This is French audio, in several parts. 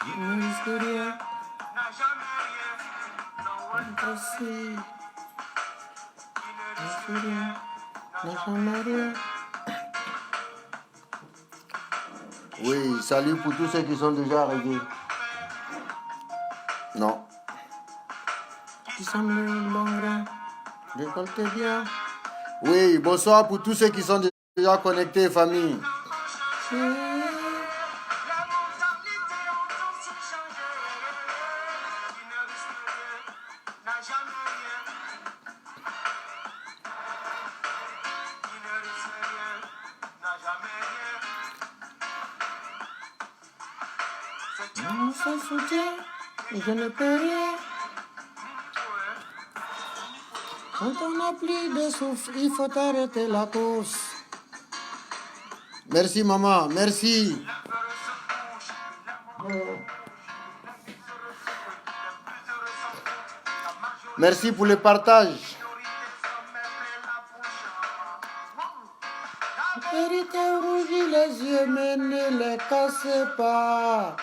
Ne risque rien. Merci. Ne risque rien. N'a jamais rien. Oui, salut pour tous ceux qui sont déjà arrivés. Non. Qui semble bon grain. Récoltez bien. Oui, bonsoir pour tous ceux qui sont déjà connectés, famille. Sans soutien, je ne peux rien. Quand on n'a plus de souffle, il faut arrêter la course. Merci maman, merci. Merci pour le partage. La vérité rougit les yeux, mais ne les cassez pas.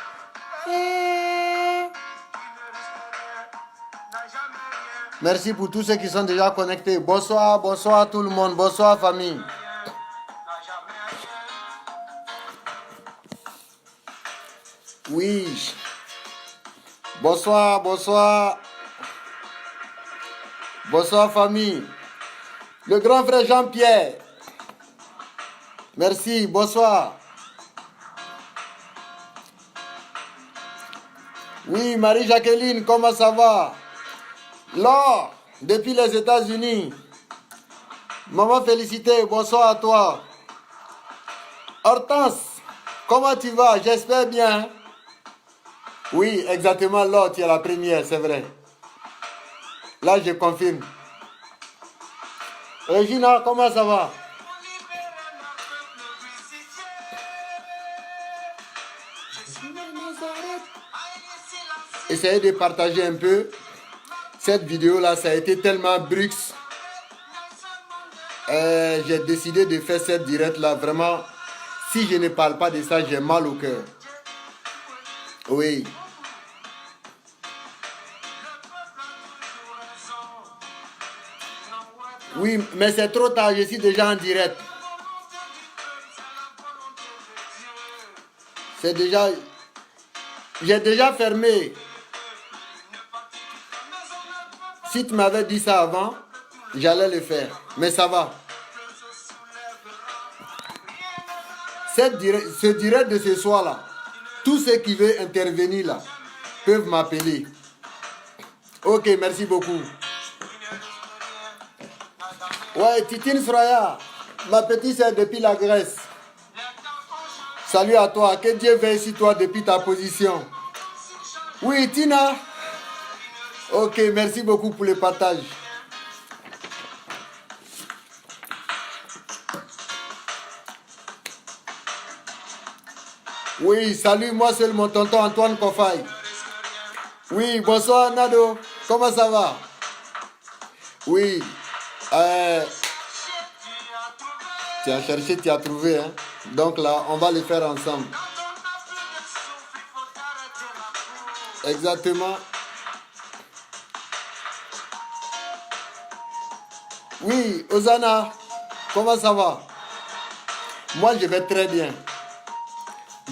Merci pour tous ceux qui sont déjà connectés. Bonsoir, bonsoir tout le monde. Bonsoir famille. Oui. Bonsoir, bonsoir. Bonsoir famille. Le grand frère Jean-Pierre. Merci, bonsoir. Oui, Marie-Jacqueline, comment ça va? Laure, depuis les États-Unis. Maman félicité, bonsoir à toi. Hortense, comment tu vas? J'espère bien. Oui, exactement, Laure, tu es la première, c'est vrai. Là, je confirme. Regina, comment ça va? Essayez de partager un peu. Cette vidéo-là, ça a été tellement brux. J'ai décidé de faire cette direct-là. Vraiment, si je ne parle pas de ça, j'ai mal au cœur. Oui. Oui, mais c'est trop tard, je suis déjà en direct. C'est déjà... J'ai déjà fermé. Si tu m'avais dit ça avant, j'allais le faire. Mais ça va. Ce direct de ce soir-là, tous ceux qui veulent intervenir là, peuvent m'appeler. Ok, merci beaucoup. Ouais, Titine Sraya, ma petite sœur depuis la Grèce. Salut à toi, que Dieu veille sur toi depuis ta position. Oui, Tina. Ok, merci beaucoup pour le partage. Oui, salut, moi c'est mon tonton Antoine Kofaï. Oui, bonsoir Nado, comment ça va? Oui, tu as cherché, tu as trouvé, hein? Donc là, on va le faire ensemble. Exactement. Oui, Ozana, comment ça va? Moi, je vais très bien.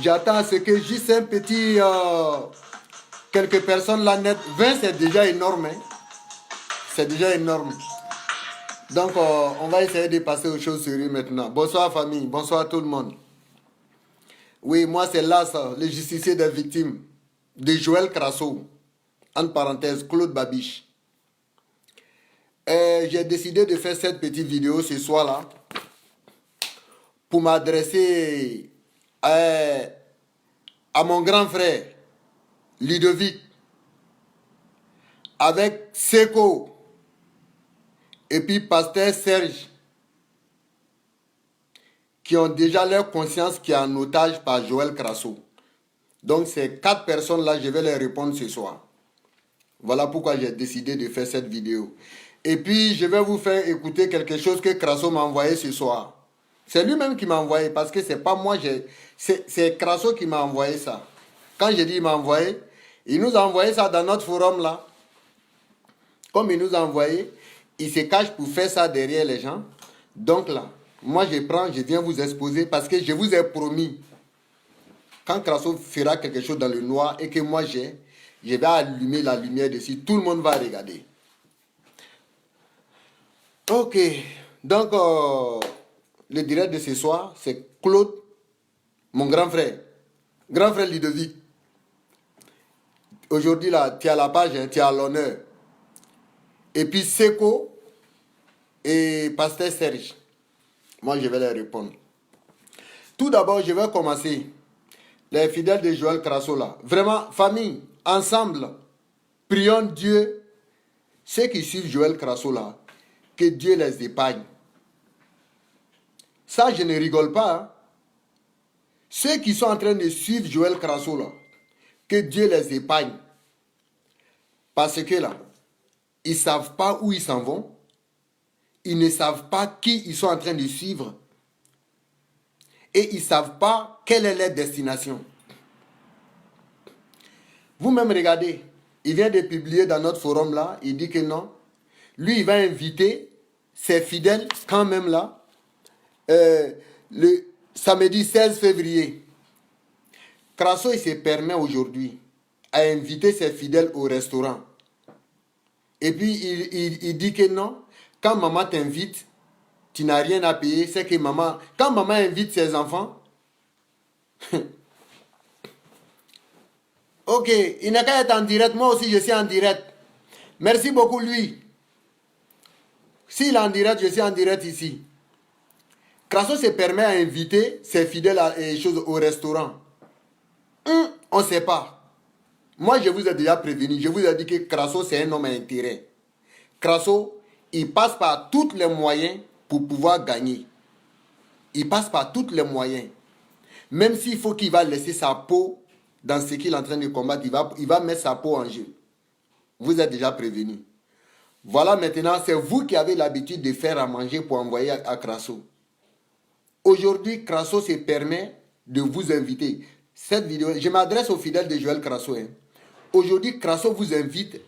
J'attends à ce que juste un petit... quelques personnes là net. 20, c'est déjà énorme. Hein? C'est déjà énorme. Donc, on va essayer de passer aux choses sérieuses maintenant. Bonsoir famille, bonsoir tout le monde. Oui, moi c'est Las, le justicier des victimes de Joël Crasso. Entre parenthèses, Claude Babiche. J'ai décidé de faire cette petite vidéo ce soir-là pour m'adresser à mon grand frère Ludovic avec Seko et puis pasteur Serge qui ont déjà leur conscience qui est en otage par Joël Crasso. Donc ces 4 personnes-là, je vais les répondre ce soir. Voilà pourquoi j'ai décidé de faire cette vidéo. Et puis, je vais vous faire écouter quelque chose que Crasso m'a envoyé ce soir. C'est lui-même qui m'a envoyé, parce que c'est pas moi, c'est Crasso qui m'a envoyé ça. Quand j'ai dit il m'a envoyé, il nous a envoyé ça dans notre forum là. Comme il nous a envoyé, il se cache pour faire ça derrière les gens. Donc là, moi je prends, je viens vous exposer parce que je vous ai promis, quand Crasso fera quelque chose dans le noir et que moi je vais allumer la lumière dessus, tout le monde va regarder. Ok, donc le direct de ce soir, c'est Claude, mon grand frère Ludovic. Aujourd'hui là, tu as la page, hein, tu as l'honneur. Et puis Seko et Pasteur Serge. Moi, je vais leur répondre. Tout d'abord, je vais commencer. Les fidèles de Joël Crasso là. Vraiment, famille, ensemble, prions Dieu. Ceux qui suivent Joël Crasso là, que Dieu les épargne. Ça, je ne rigole pas. Hein. Ceux qui sont en train de suivre Joël Crasso là, que Dieu les épargne. Parce que là, ils ne savent pas où ils s'en vont. Ils ne savent pas qui ils sont en train de suivre. Et ils ne savent pas quelle est leur destination. Vous-même regardez, il vient de publier dans notre forum là, il dit que non. Lui, il va inviter ses fidèles quand même là, le samedi 16 février. Crasso, il se permet aujourd'hui à inviter ses fidèles au restaurant. Et puis, il dit que non, quand maman t'invite, tu n'as rien à payer. C'est que maman, quand maman invite ses enfants, ok, il n'a qu'à être en direct. Moi aussi, je suis en direct. Merci beaucoup, lui. S'il est en direct, je suis en direct ici. Crasso se permet à inviter ses fidèles au restaurant. On ne sait pas. Moi, je vous ai déjà prévenu. Je vous ai dit que Crasso, c'est un homme à intérêt. Crasso, il passe par tous les moyens pour pouvoir gagner. Il passe par tous les moyens. Même s'il faut qu'il va laisser sa peau dans ce qu'il est en train de combattre, il va mettre sa peau en jeu. Vous êtes déjà prévenu. Voilà maintenant, c'est vous qui avez l'habitude de faire à manger pour envoyer à Crasso. Aujourd'hui, Crasso se permet de vous inviter. Cette vidéo, je m'adresse aux fidèles de Joël Crasso. Hein. Aujourd'hui, Crasso vous invite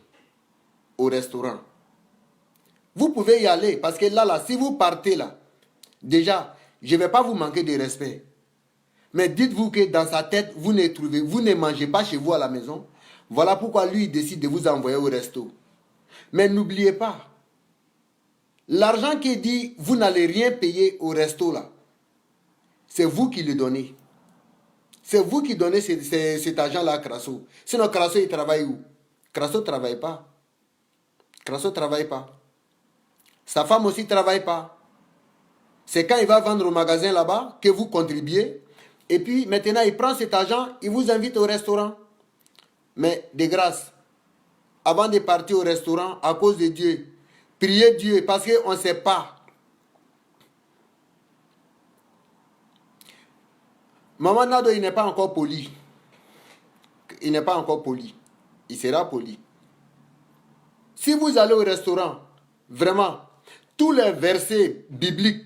au restaurant. Vous pouvez y aller parce que là, si vous partez là, déjà, je ne vais pas vous manquer de respect. Mais dites-vous que dans sa tête, vous ne mangez pas chez vous à la maison. Voilà pourquoi lui, il décide de vous envoyer au resto. Mais n'oubliez pas, l'argent qui dit vous n'allez rien payer au resto là, c'est vous qui le donnez. C'est vous qui donnez cet argent-là à Crasso. Sinon, Crasso, il travaille où? Crasso ne travaille pas. Crasso ne travaille pas. Sa femme aussi ne travaille pas. C'est quand il va vendre au magasin là-bas que vous contribuez. Et puis, maintenant, il prend cet argent, il vous invite au restaurant. Mais, de grâce, avant de partir au restaurant, à cause de Dieu, priez Dieu parce qu'on ne sait pas. Maman Nado, il n'est pas encore poli. Il n'est pas encore poli. Il sera poli. Si vous allez au restaurant, vraiment, tous les versets bibliques,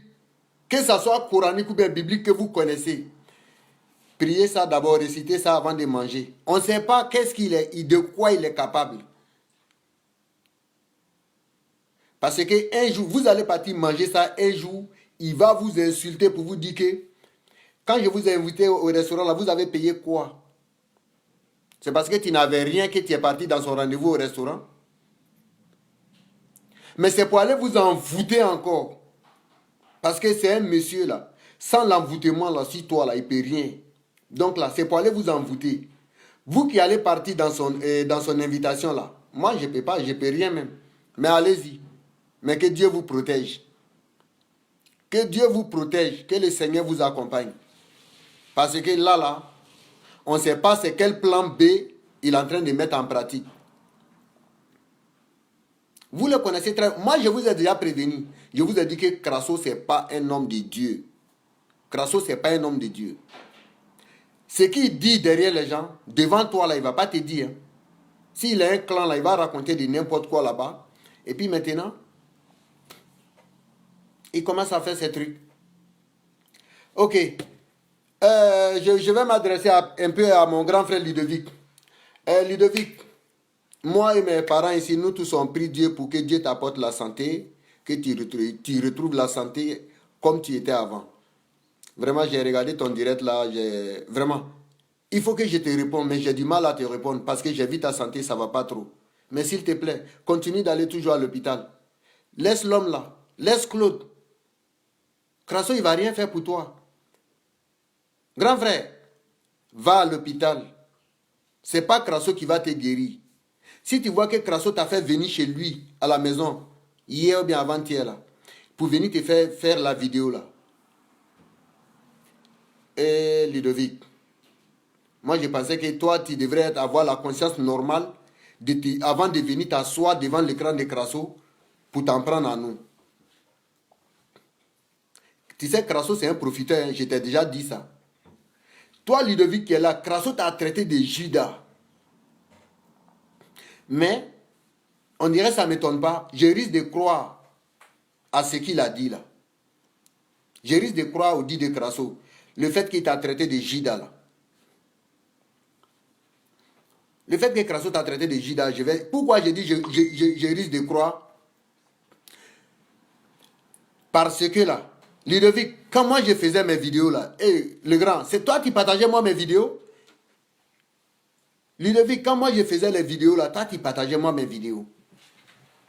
que ce soit coranique ou bien biblique que vous connaissez, priez ça d'abord, récitez ça avant de manger. On ne sait pas de quoi il est capable. Parce qu'un jour, vous allez partir manger ça, un jour, il va vous insulter pour vous dire que quand je vous ai invité au restaurant, là, vous avez payé quoi? C'est parce que tu n'avais rien que tu es parti dans son rendez-vous au restaurant. Mais c'est pour aller vous envoûter encore. Parce que c'est un monsieur là. Sans l'envoûtement là, si toi là, il ne peut rien. Donc là, c'est pour aller vous envoûter. Vous qui allez partir dans son invitation là. Moi, je ne peux pas, je ne peux rien même. Mais allez-y. Mais que Dieu vous protège. Que Dieu vous protège. Que le Seigneur vous accompagne. Parce que là, on ne sait pas c'est quel plan B il est en train de mettre en pratique. Vous le connaissez très bien. Moi, je vous ai déjà prévenu. Je vous ai dit que Crasso, ce n'est pas un homme de Dieu. Crasso, ce n'est pas un homme de Dieu. Ce qu'il dit derrière les gens, devant toi, là, il ne va pas te dire. S'il a un clan, là, il va raconter de n'importe quoi là-bas. Et puis maintenant, il commence à faire ces trucs. Ok. Je vais m'adresser un peu à mon grand frère Ludovic. Ludovic, moi et mes parents ici, nous tous on prie Dieu pour que Dieu t'apporte la santé, que tu retrouves la santé comme tu étais avant. Vraiment, j'ai regardé ton direct là, vraiment, il faut que je te réponde, mais j'ai du mal à te répondre parce que j'ai vu ta santé, ça va pas trop. Mais s'il te plaît, continue d'aller toujours à l'hôpital. Laisse l'homme là, laisse Claude. Crasso, il va rien faire pour toi. Grand frère, va à l'hôpital. C'est pas Crasso qui va te guérir. Si tu vois que Crasso t'a fait venir chez lui, à la maison, hier ou bien avant-hier, là, pour venir te faire la vidéo, là. Et Ludovic, moi je pensais que toi, tu devrais avoir la conscience normale avant de venir t'asseoir devant l'écran de Crasso pour t'en prendre à nous. Tu sais, Crasso, c'est un profiteur, hein, je t'ai déjà dit ça. Toi, Ludovic, qui est là, Crasso t'a traité de Judas. Mais, on dirait que ça ne m'étonne pas. Je risque de croire à ce qu'il a dit là. Je risque de croire au dit de Crasso. Le fait qu'il t'a traité de Judas là. Le fait que Crasso t'a traité de Judas, pourquoi je dis je risque de croire? Parce que là, Ludovic, quand moi je faisais mes vidéos là, et le grand, c'est toi qui partageais moi mes vidéos? Ludovic, quand moi je faisais les vidéos là, toi qui partageais moi mes vidéos.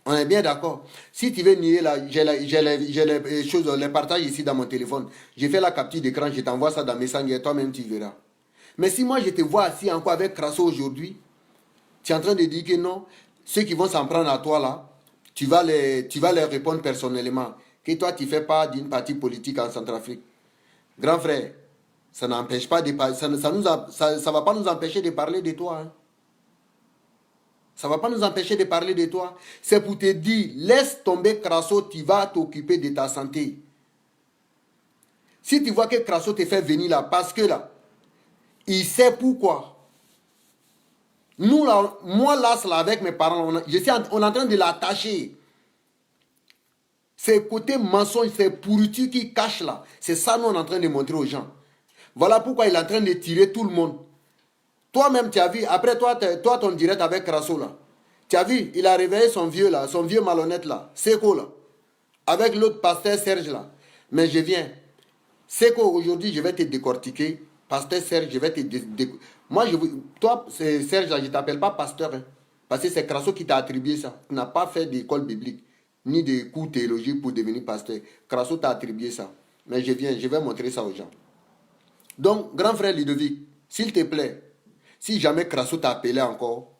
On est bien d'accord. Si tu veux nier là, j'ai les choses, les partages ici dans mon téléphone. J'ai fait la capture d'écran, je t'envoie ça dans Messenger, toi-même tu verras. Mais si moi je te vois assis encore avec Crasso aujourd'hui, tu es en train de dire que non, ceux qui vont s'en prendre à toi là, tu vas les répondre personnellement. Que toi tu fais pas d'une partie politique en Centrafrique. Grand frère, ça n'empêche pas de parler, ça va pas nous empêcher de parler de toi. Hein. Ça ne va pas nous empêcher de parler de toi. C'est pour te dire, laisse tomber Crasso, tu vas t'occuper de ta santé. Si tu vois que Crasso te fait venir là, parce que là, il sait pourquoi. Nous là, moi là, avec mes parents, on est en train de l'attacher. Ces côtés mensonges, ces pourritures qui cachent là, c'est ça nous on est en train de montrer aux gens. Voilà pourquoi il est en train de tirer tout le monde. Toi-même, tu as vu, après toi, ton direct avec Crasso là. Tu as vu, il a réveillé son vieux là, son vieux malhonnête là, Seko là, avec l'autre pasteur Serge là. Mais je viens. Seko, aujourd'hui, je vais te décortiquer. Pasteur Serge, je vais te décortiquer. Moi, toi, Serge là, je ne t'appelle pas pasteur. Hein, parce que c'est Crasso qui t'a attribué ça. Tu n'as pas fait d'école biblique, ni de cours théologiques pour devenir pasteur. Crasso t'a attribué ça. Mais je viens, je vais montrer ça aux gens. Donc, grand frère Ludovic, s'il te plaît, si jamais Crasso t'a appelé encore,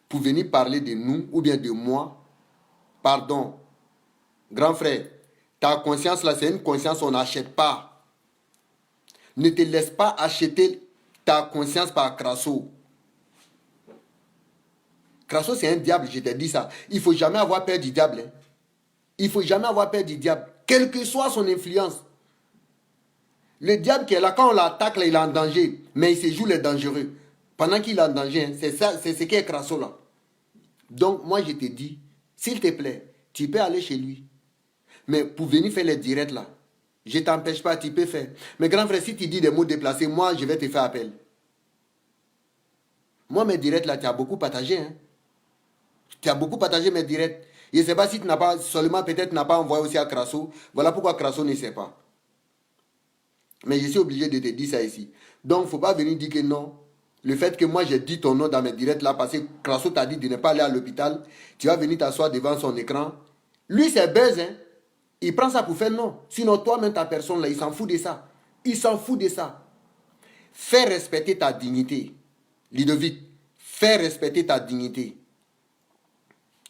pour venir parler de nous ou bien de moi, pardon, grand frère, ta conscience là, c'est une conscience on n'achète pas. Ne te laisse pas acheter ta conscience par Crasso. Crasso, c'est un diable, je t'ai dit ça. Il ne faut jamais avoir peur du diable. Hein. Il ne faut jamais avoir peur du diable, quelle que soit son influence. Le diable qui est là, quand on l'attaque, là, il est en danger, mais il se joue les dangereux. Pendant qu'il est en danger, hein, c'est ça, c'est ce qui est Crasso là. Donc, moi, je te dis, s'il te plaît, tu peux aller chez lui. Mais pour venir faire les directs là, je ne t'empêche pas, tu peux faire. Mais grand frère, si tu dis des mots déplacés, moi, je vais te faire appel. Moi, mes directs là, tu as beaucoup partagé. Hein? Tu as beaucoup partagé mes directs. Je ne sais pas si tu n'as pas, seulement peut-être tu n'as pas envoyé aussi à Crasso. Voilà pourquoi Crasso ne sait pas. Mais je suis obligé de te dire ça ici. Donc, il ne faut pas venir dire que non. Le fait que moi, j'ai dit ton nom dans mes directs là, parce que Crasso t'a dit de ne pas aller à l'hôpital, tu vas venir t'asseoir devant son écran. Lui, c'est buzz, hein. Il prend ça pour faire non. Sinon, toi-même, ta personne là, il s'en fout de ça. Il s'en fout de ça. Fais respecter ta dignité. Ludovic, fais respecter ta dignité.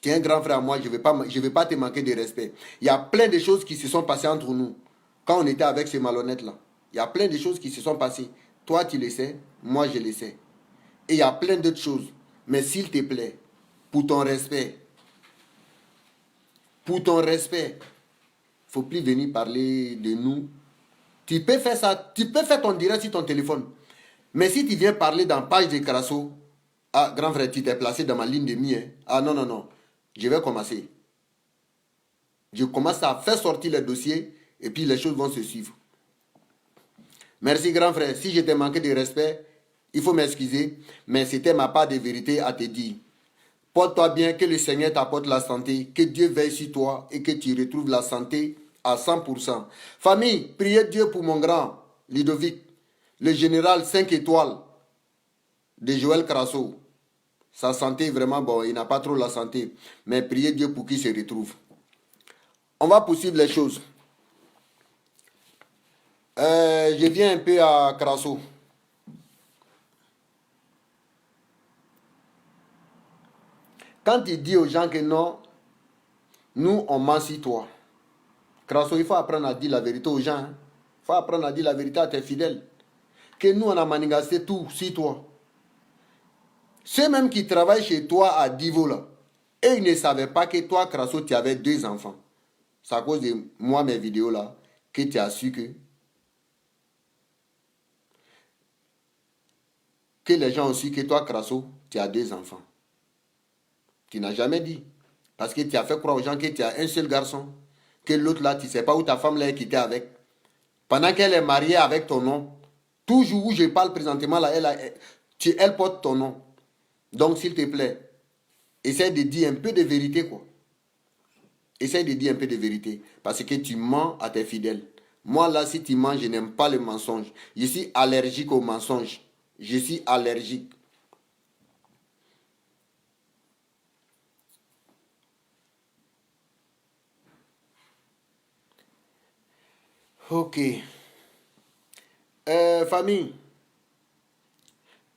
Tu es un grand frère à moi, je ne vais pas te manquer de respect. Il y a plein de choses qui se sont passées entre nous. Quand on était avec ce malhonnête là. Il y a plein de choses qui se sont passées. Toi, tu le sais, moi, je le sais. Et il y a plein d'autres choses. Mais s'il te plaît, pour ton respect, il ne faut plus venir parler de nous. Tu peux faire ça, tu peux faire ton direct sur ton téléphone. Mais si tu viens parler dans la page de Crasso, ah, grand frère, tu t'es placé dans ma ligne de mie. Hein. Ah non, non, non. Je vais commencer. Je commence à faire sortir les dossiers et puis les choses vont se suivre. Merci grand frère. Si je t'ai manqué de respect, il faut m'excuser. Mais c'était ma part de vérité à te dire. Porte-toi bien, que le Seigneur t'apporte la santé, que Dieu veille sur toi et que tu retrouves la santé à 100%. Famille, priez Dieu pour mon grand Ludovic, le général 5 étoiles de Joël Crasso. Sa santé est vraiment bon, il n'a pas trop la santé. Mais priez Dieu pour qu'il se retrouve. On va poursuivre les choses. Je viens un peu à Crasso. Quand il dit aux gens que non, nous on ment sur toi. Crasso, il faut apprendre à dire la vérité aux gens. Il faut apprendre à dire la vérité à tes fidèles. Que nous on a manigancé tout sur toi. Ceux même qui travaillent chez toi à Divo là, et ils ne savaient pas que toi, Crasso, tu avais 2 enfants. C'est à cause de moi, mes vidéos là, que tu as su que les gens ont su que toi, Crasso, tu as 2 enfants. Tu n'as jamais dit. Parce que tu as fait croire aux gens que tu as un seul garçon. Que l'autre là, tu ne sais pas où ta femme l'a quitté avec. Pendant qu'elle est mariée avec ton nom. Toujours où je parle présentement là, elle porte ton nom. Donc s'il te plaît, essaie de dire un peu de vérité quoi. Essaie de dire un peu de vérité. Parce que tu mens à tes fidèles. Moi là, si tu mens, je n'aime pas le mensonge. Je suis allergique au mensonge. Je suis allergique. Ok. Famille,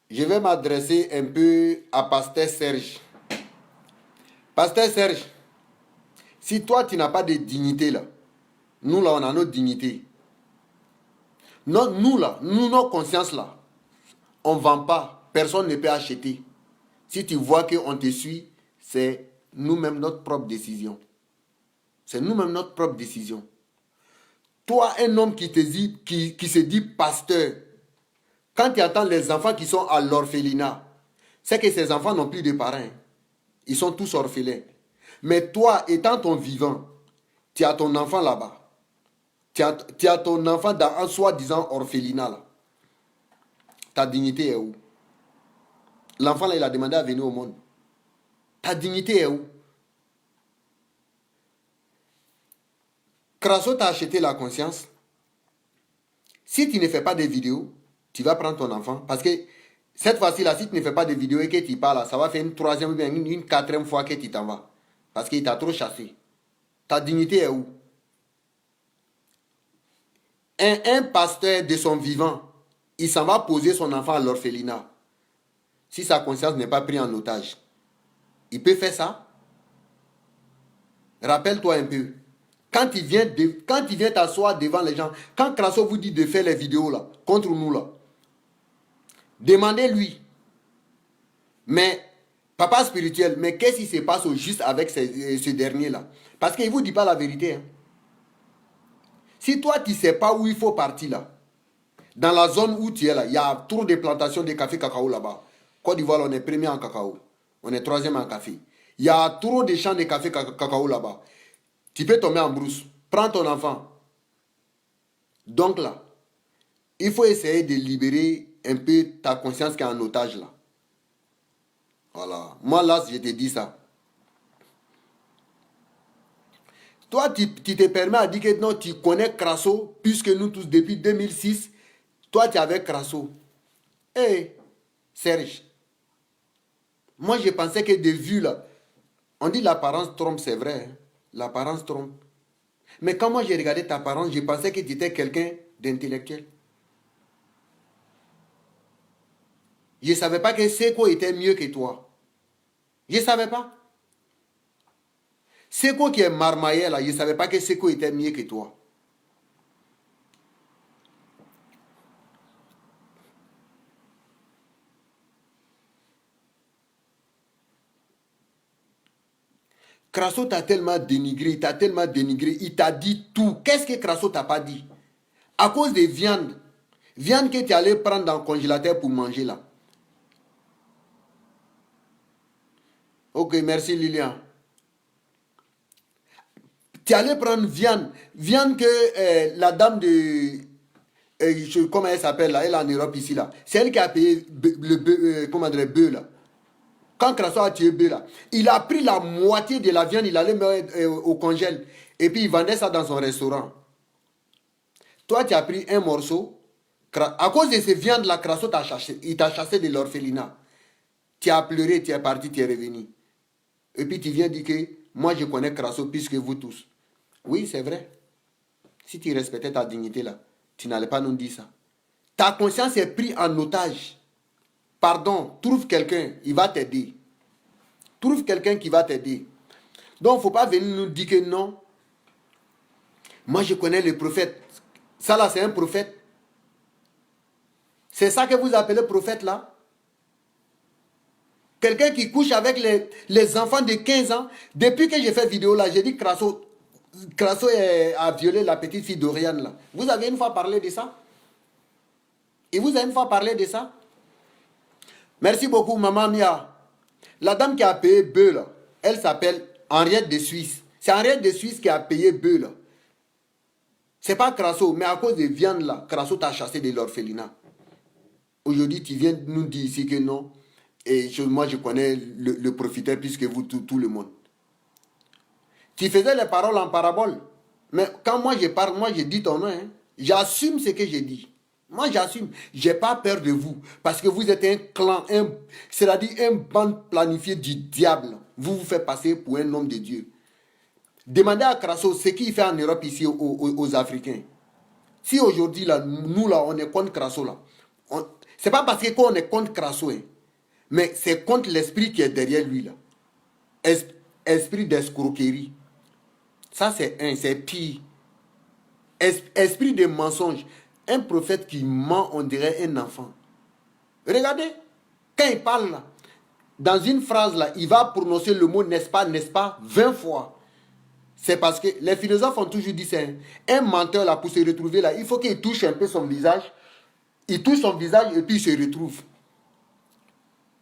je vais m'adresser un peu à Pasteur Serge. Pasteur Serge, si toi tu n'as pas de dignité là, nous là on a notre dignité. Non, nous là, nous nos consciences là, on ne vend pas, personne ne peut acheter. Si tu vois qu'on te suit, c'est nous-mêmes notre propre décision. C'est nous-mêmes notre propre décision. Toi, un homme qui se dit pasteur, quand tu attends les enfants qui sont à l'orphelinat, c'est que ces enfants n'ont plus de parents. Ils sont tous orphelins. Mais toi, étant ton vivant, tu as ton enfant là-bas. Tu as ton enfant dans un soi-disant orphelinat là. Ta dignité est où? L'enfant là, il a demandé à venir au monde. Ta dignité est où? Crasso t'a acheté la conscience. Si tu ne fais pas de vidéos, tu vas prendre ton enfant. Parce que cette fois-ci là, si tu ne fais pas de vidéos et que tu parles, ça va faire une 3e ou bien une 4e fois que tu t'en vas. Parce qu'il t'a trop chassé. Ta dignité est où? Un pasteur de son vivant, il s'en va poser son enfant à l'orphelinat. Si sa conscience n'est pas prise en otage, il peut faire ça? Rappelle-toi un peu. Quand il vient t'asseoir devant les gens, quand Crasso vous dit de faire les vidéos là, contre nous là, demandez-lui. Mais, papa spirituel, mais qu'est-ce qui se passe au juste avec ce dernier-là? Parce qu'il ne vous dit pas la vérité. Hein. Si toi, tu ne sais pas où il faut partir là, dans la zone où tu es là, il y a trop de plantations de café cacao là-bas. Côte d'Ivoire, on est premier en cacao. On est 3e en café. Il y a trop de champs de café cacao là-bas. Tu peux tomber en brousse. Prends ton enfant. Donc là, il faut essayer de libérer un peu ta conscience qui est en otage là. Voilà. Moi là, je te dis ça. Toi, tu te permets à dire que non, tu connais Crasso, puisque nous tous, depuis 2006, toi, tu es avec Crasso. Hé, Serge, moi, je pensais que de vue là, on dit l'apparence trompe, c'est vrai. Hein? L'apparence trompe. Mais quand moi, j'ai regardé ta apparence, je pensais que tu étais quelqu'un d'intellectuel. Je ne savais pas que Seko était mieux que toi. Je ne savais pas. Seko qui est marmaillé là, je ne savais pas que Seko était mieux que toi. Crasso t'a tellement dénigré, il t'a dit tout. Qu'est-ce que Crasso t'a pas dit? À cause des viandes. Viande que tu allais prendre dans le congélateur pour manger là. Ok, merci Lilian. Tu allais prendre viande. Viande que la dame de comment elle s'appelle là, elle est en Europe ici là. C'est elle qui a payé le bœuf, comment dire, bœuf là. Quand Crasso a tué bœuf là, il a pris la moitié de la viande, il allait mettre au congèle. Et puis il vendait ça dans son restaurant. Toi, tu as pris un morceau. À cause de ces viandes là, Crasso t'a chassé. Il t'a chassé de l'orphelinat. Tu as pleuré, tu es parti, tu es revenu. Et puis tu viens dire que moi je connais Crasso plus que vous tous. Oui, c'est vrai. Si tu respectais ta dignité là, tu n'allais pas nous dire ça. Ta conscience est prise en otage. Pardon, trouve quelqu'un, il va t'aider. Trouve quelqu'un qui va t'aider. Donc, il ne faut pas venir nous dire que non. Moi, je connais le prophète. Ça là, c'est un prophète. C'est ça que vous appelez prophète là? Quelqu'un qui couche avec les enfants de 15 ans. Depuis que j'ai fait vidéo là, j'ai dit Crasso a violé la petite fille d'Oriane là. Vous avez une fois parlé de ça? Et vous avez une fois parlé de ça? Merci beaucoup, maman Mia. La dame qui a payé bœuf là, elle s'appelle Henriette de Suisse. C'est Henriette de Suisse qui a payé bœuf là. C'est pas Crasso, mais à cause des viandes là, Crasso t'a chassé de l'orphelinat. Aujourd'hui, tu viens nous dire ici que non. Et moi, je connais le profiteur plus que vous, tout le monde. Tu faisais les paroles en parabole. Mais quand moi je parle, moi je dis ton nom. Hein. J'assume ce que j'ai dit. Moi j'assume. Je n'ai pas peur de vous. Parce que vous êtes un clan, c'est-à-dire un bande planifié du diable. Vous vous faites passer pour un homme de Dieu. Demandez à Crasso ce qu'il fait en Europe ici aux Africains. Si aujourd'hui, là, nous, là, on est contre Crasso, là. C'est pas parce qu'on est contre Crasso, hein, mais c'est contre l'esprit qui est derrière lui, là. Esprit d'escroquerie. Ça, c'est pire. Esprit de mensonge. Un prophète qui ment, on dirait un enfant. Regardez, quand il parle, là, dans une phrase, là, il va prononcer le mot n'est-ce pas, 20 fois. C'est parce que les philosophes ont toujours dit, c'est un menteur, là, pour se retrouver, là, il faut qu'il touche un peu son visage. Il touche son visage et puis il se retrouve.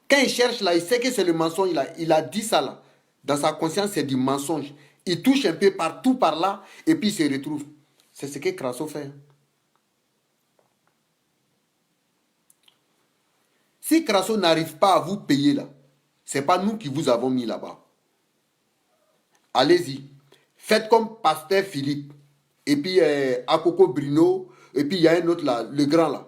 Quand il cherche, là, il sait que c'est le mensonge, il a dit ça, là. Dans sa conscience, c'est du mensonge. Il touche un peu partout par là et puis il se retrouve. C'est ce que Crasso fait. Si Crasso n'arrive pas à vous payer là, ce n'est pas nous qui vous avons mis là-bas. Allez-y. Faites comme Pasteur Philippe. Et puis Akoko Bruno. Et puis il y a un autre là, le grand là.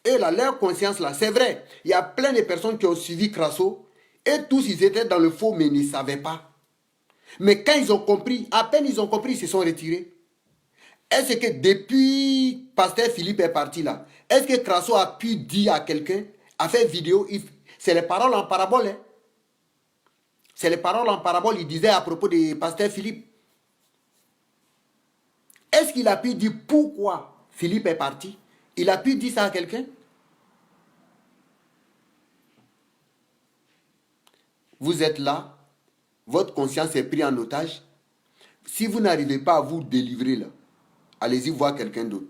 Et là, leur conscience là, c'est vrai. Il y a plein de personnes qui ont suivi Crasso. Et tous ils étaient dans le faux mais ils ne savaient pas. Mais quand ils ont compris, à peine ils ont compris, ils se sont retirés. Est-ce que depuis Pasteur Philippe est parti là, est-ce que Crasso a pu dire à quelqu'un, a fait vidéo, c'est les paroles en parabole. Hein? C'est les paroles en parabole, il disait à propos de Pasteur Philippe. Est-ce qu'il a pu dire pourquoi Philippe est parti? Il a pu dire ça à quelqu'un? Vous êtes là, votre conscience est prise en otage. Si vous n'arrivez pas à vous délivrer là, allez-y voir quelqu'un d'autre.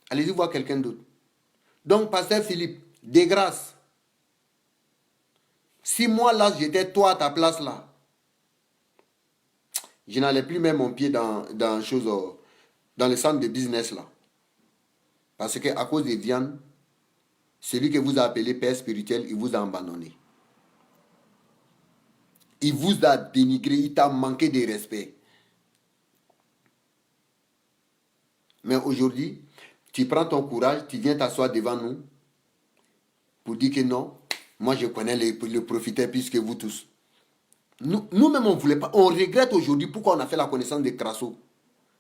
Allez-y voir quelqu'un d'autre. Donc, Pasteur Philippe, de grâce, si moi là, j'étais toi à ta place là, je n'allais plus mettre mon pied dans le centre de business là. Parce qu'à cause des viandes, celui que vous appelez père spirituel, il vous a abandonné. Il vous a dénigré, il t'a manqué de respect. Mais aujourd'hui, tu prends ton courage, tu viens t'asseoir devant nous pour dire que non, moi je connais le profiteur plus que vous tous. Nous-mêmes, on ne voulait pas. On regrette aujourd'hui pourquoi on a fait la connaissance de Crasso.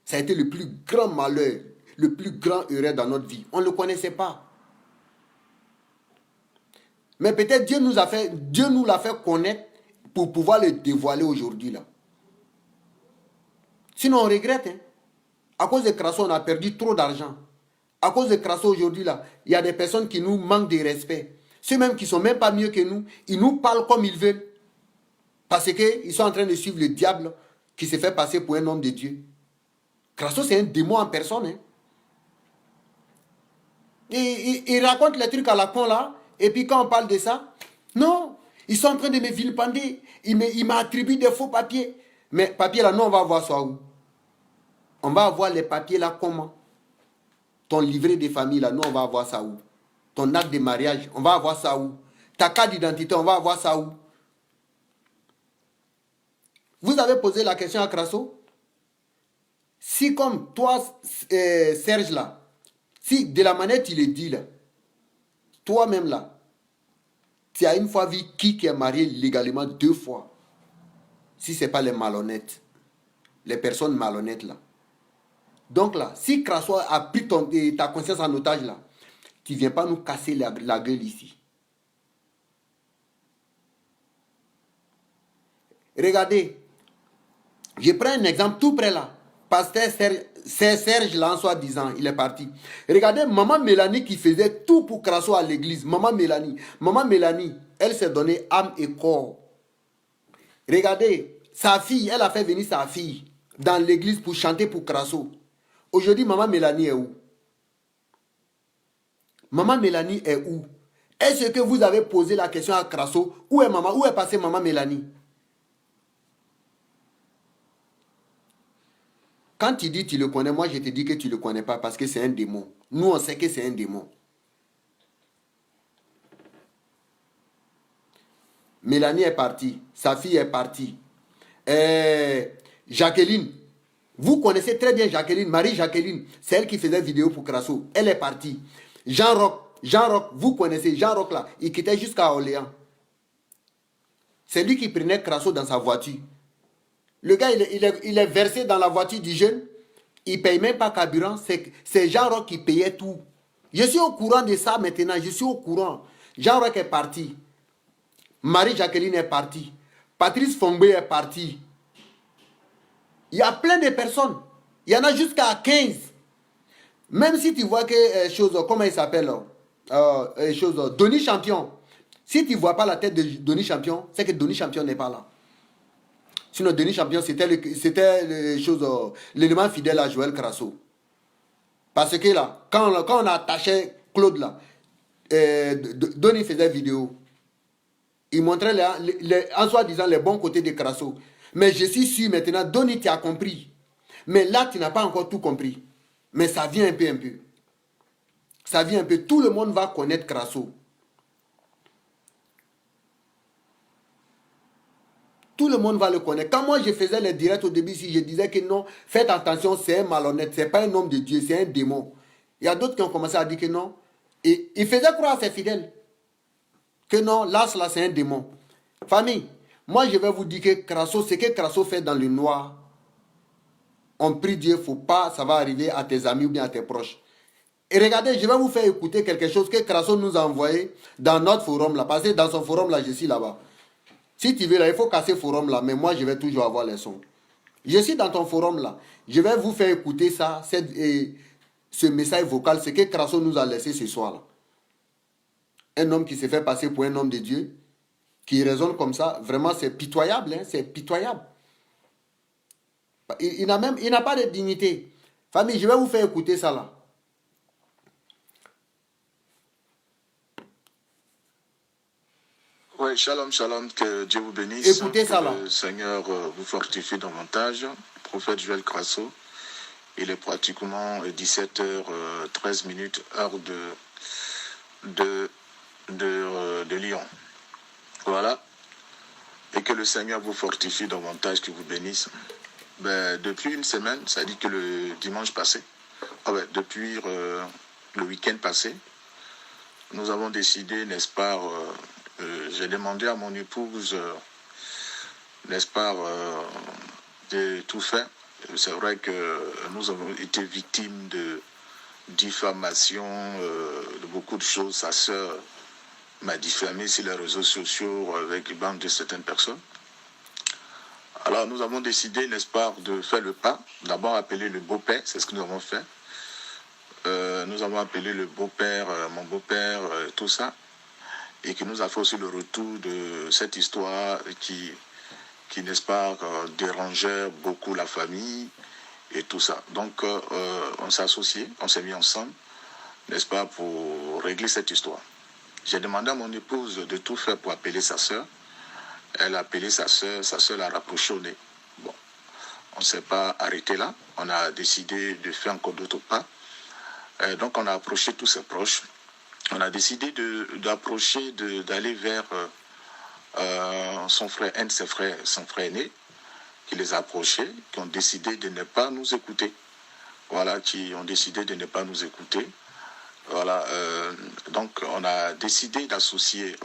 Ça a été le plus grand malheur, le plus grand erreur dans notre vie. On ne le connaissait pas. Mais peut-être Dieu nous l'a fait connaître pour pouvoir le dévoiler aujourd'hui là. Sinon, on regrette. Hein. À cause de Crasso, on a perdu trop d'argent. À cause de Crasso, aujourd'hui, là, il y a des personnes qui nous manquent de respect. Ceux-mêmes qui ne sont même pas mieux que nous, ils nous parlent comme ils veulent. Parce qu'ils sont en train de suivre le diable qui se fait passer pour un homme de Dieu. Crasso, c'est un démon en personne. Hein. Il raconte les trucs à la con, là. Et puis quand on parle de ça, non, ils sont en train de me vilipender. Il m'a attribué des faux papiers. Mais papier, là, non, on va voir ça où. On va avoir les papiers là comment? Ton livret de famille là, nous on va avoir ça où? Ton acte de mariage, on va avoir ça où? Ta carte d'identité, on va avoir ça où? Vous avez posé la question à Crasso? Si comme toi, Serge là, si de la manière tu le dis là, toi-même là, tu as une fois vu qui est marié légalement 2 fois. Si ce n'est pas les malhonnêtes, les personnes malhonnêtes là. Donc là, si Crasso a pris ta conscience en otage là, tu ne viens pas nous casser la gueule ici. Regardez, je prends un exemple tout près là. Pasteur Serge là en soi-disant, il est parti. Regardez maman Mélanie qui faisait tout pour Crasso à l'église. Maman Mélanie, elle s'est donnée âme et corps. Regardez, sa fille, elle a fait venir sa fille dans l'église pour chanter pour Crasso. Aujourd'hui, maman Mélanie est où? Maman Mélanie est où? Est-ce que vous avez posé la question à Crasso? Où est maman? Où est passée maman Mélanie? Quand tu dis tu le connais, moi je te dis que tu ne le connais pas parce que c'est un démon. Nous on sait que c'est un démon. Mélanie est partie. Sa fille est partie. Jacqueline. Vous connaissez très bien Jacqueline. Marie-Jacqueline. C'est elle qui faisait vidéo pour Crasso. Elle est partie. Jean-Roch. Vous connaissez Jean-Roch là. Il quittait jusqu'à Orléans. C'est lui qui prenait Crasso dans sa voiture. Le gars, il est versé dans la voiture du jeune. Il ne paye même pas carburant. C'est Jean-Roch qui payait tout. Je suis au courant de ça maintenant. Je suis au courant. Jean-Roch est parti. Marie-Jacqueline est partie. Patrice Fongbe est parti. Il y a plein de personnes. Il y en a jusqu'à 15. Même si tu vois que comment il s'appelle Denis Champion. Si tu ne vois pas la tête de Denis Champion, c'est que Denis Champion n'est pas là. Sinon, Denis Champion, c'était l'élément fidèle à Joël Crasso. Parce que là, quand on a attaché Claude là, Denis faisait vidéo. Il montrait en soi disant les bons côtés de Crasso. Mais je suis sûr maintenant, Denis, tu as compris. Mais là, tu n'as pas encore tout compris. Mais ça vient un peu. Ça vient un peu. Tout le monde va connaître Crasso. Tout le monde va le connaître. Quand moi je faisais les directs au début, si je disais que non, faites attention, c'est un malhonnête, c'est pas un homme de Dieu, c'est un démon. Il y a d'autres qui ont commencé à dire que non. Et ils faisaient croire à ses fidèles que non, là, c'est un démon. Famille, moi je vais vous dire que Crasso, ce que Crasso fait dans le noir, on prie Dieu, faut pas, ça va arriver à tes amis ou bien à tes proches. Et regardez, je vais vous faire écouter quelque chose que Crasso nous a envoyé dans notre forum là. Parce que dans son forum là, je suis là-bas. Si tu veux là, il faut casser le forum là, mais moi je vais toujours avoir les sons. Je suis dans ton forum là. Je vais vous faire écouter ça, ce message vocal, ce que Crasso nous a laissé ce soir là. Un homme qui se fait passer pour un homme de Dieu, qui raisonne comme ça, vraiment c'est pitoyable, hein, c'est pitoyable. Il n'a pas de dignité. Famille, je vais vous faire écouter ça là. Oui, shalom, shalom, que Dieu vous bénisse. Écoutez ça là. Que le Seigneur vous fortifie davantage. Prophète Joël Crasso, il est pratiquement 17h13, heure de Lyon. Voilà. Et que le Seigneur vous fortifie davantage, qu'il vous bénisse. Depuis une semaine, ça dit que le dimanche passé, depuis le week-end passé, nous avons décidé, n'est-ce pas, j'ai demandé à mon épouse, n'est-ce pas, de tout faire. C'est vrai que nous avons été victimes de diffamation, de beaucoup de choses. Sa sœur m'a diffamé sur les réseaux sociaux avec une bande de certaines personnes. Alors nous avons décidé, n'est-ce pas, de faire le pas. D'abord appeler le beau-père, c'est ce que nous avons fait. Nous avons appelé le beau-père, mon beau-père, tout ça. Et qui nous a fait aussi le retour de cette histoire qui n'est-ce pas, dérangeait beaucoup la famille et tout ça. Donc, on s'est associés, on s'est mis ensemble, n'est-ce pas, pour régler cette histoire. J'ai demandé à mon épouse de tout faire pour appeler sa sœur. Elle a appelé sa sœur l'a rapproché au nez. Bon, on ne s'est pas arrêté là. on a décidé de faire encore d'autres pas. Donc on a approché tous ses proches. On a décidé d'aller vers son frère, un de ses frères, son frère aîné, qui les a approchés, qui ont décidé de ne pas nous écouter. Voilà, qui ont décidé de ne pas nous écouter. Voilà, donc on a décidé d'associer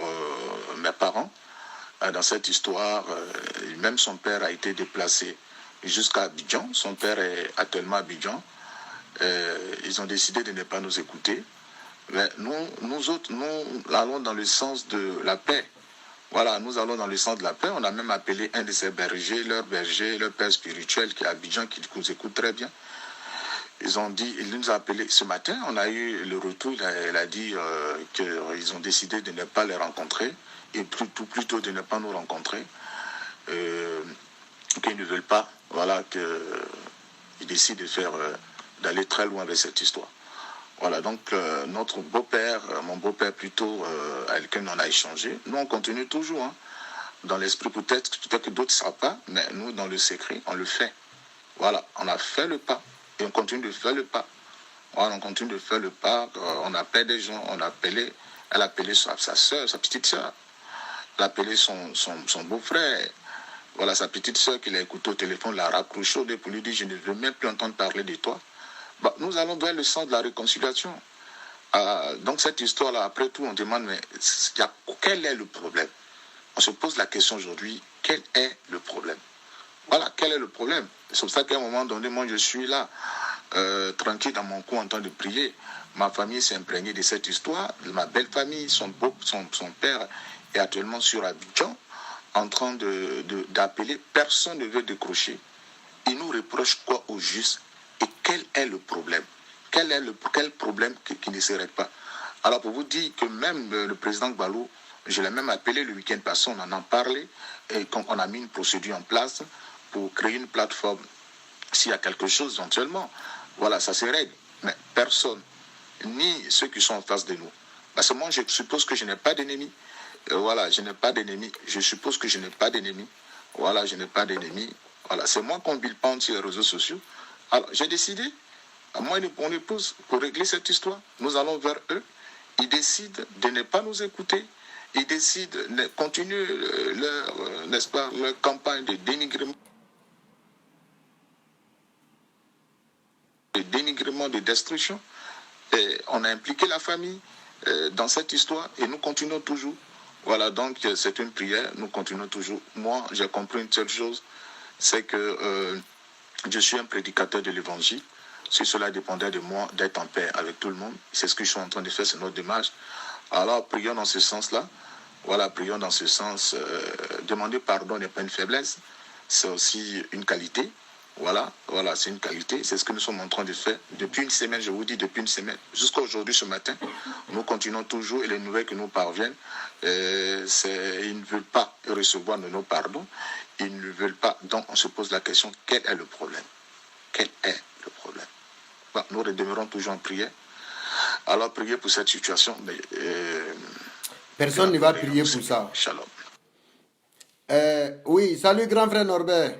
mes parents dans cette histoire. Même son père a été déplacé jusqu'à Abidjan. Son père est actuellement à Abidjan. Ils ont décidé de ne pas nous écouter. Mais nous autres, nous allons dans le sens de la paix. Voilà, nous allons dans le sens de la paix. On a même appelé un de ces bergers, leur père spirituel qui est à Abidjan, qui nous écoute très bien. Il nous a appelé ce matin, on a eu le retour, il a dit qu'ils ont décidé de ne pas les rencontrer, et plutôt de ne pas nous rencontrer, qu'ils ne veulent pas, voilà, qu'ils décident d'aller très loin avec cette histoire. Voilà, donc notre beau-père, mon beau-père plutôt, avec lequel on a échangé, nous on continue toujours, hein, dans l'esprit peut-être que d'autres ne savent pas, mais nous dans le secret, on le fait. Voilà, on a fait le pas. Et on continue de faire le pas. Voilà, on continue de faire le pas. On appelle des gens. Elle a appelé sa soeur, sa petite soeur. Elle a appelé son beau-frère. Voilà, sa petite soeur qui l'a écouté au téléphone, l'a raccroché pour lui dire, je ne veux même plus entendre parler de toi. Bah, nous allons vers le sens de la réconciliation. Donc cette histoire-là, après tout, on demande, mais quel est le problème? On se pose la question aujourd'hui, quel est le problème? Voilà, quel est le problème? C'est pour ça qu'à un moment donné, moi je suis là, tranquille dans mon coin en train de prier. Ma famille s'est imprégnée de cette histoire. Ma belle famille, son père est actuellement sur Abidjan, en train d'appeler. Personne ne veut décrocher. Il nous reproche quoi au juste? Et quel est le problème? Quel problème qui ne serait pas? Alors pour vous dire que même le président Gbagbo, je l'ai même appelé le week-end passé, on en a parlé, et on a mis une procédure en place pour créer une plateforme. S'il y a quelque chose éventuellement, voilà, ça se règle. Mais personne, ni ceux qui sont en face de nous. Parce que moi, je suppose que je n'ai pas d'ennemis. Voilà, je n'ai pas d'ennemis. Je suppose que je n'ai pas d'ennemis. Voilà, je n'ai pas d'ennemis. Voilà, c'est moi qu'on vilipende sur les réseaux sociaux. Alors, j'ai décidé, à moi et mon épouse, pour régler cette histoire, nous allons vers eux. Ils décident de ne pas nous écouter. Ils décident de continuer leur campagne de dénigrement. De destruction. Et on a impliqué la famille dans cette histoire et nous continuons toujours. Voilà, donc c'est une prière, nous continuons toujours. Moi, j'ai compris une seule chose, c'est que je suis un prédicateur de l'évangile. Si cela dépendait de moi, d'être en paix avec tout le monde, c'est ce que je suis en train de faire, c'est notre démarche. Alors, prions dans ce sens-là. Voilà, prions dans ce sens. Demander pardon n'est pas une faiblesse, c'est aussi une qualité. Voilà, c'est une qualité. C'est ce que nous sommes en train de faire. Depuis une semaine, je vous dis, depuis une semaine, jusqu'à aujourd'hui, ce matin, nous continuons toujours et les nouvelles qui nous parviennent, ils ne veulent pas recevoir de nos pardons. Ils ne veulent pas. Donc, on se pose la question, quel est le problème? Quel est le problème? Bon, nous demeurons toujours en prière. Alors, priez pour cette situation. Mais, personne ne va prier pour ça. Shalom. Oui, salut grand frère Norbert.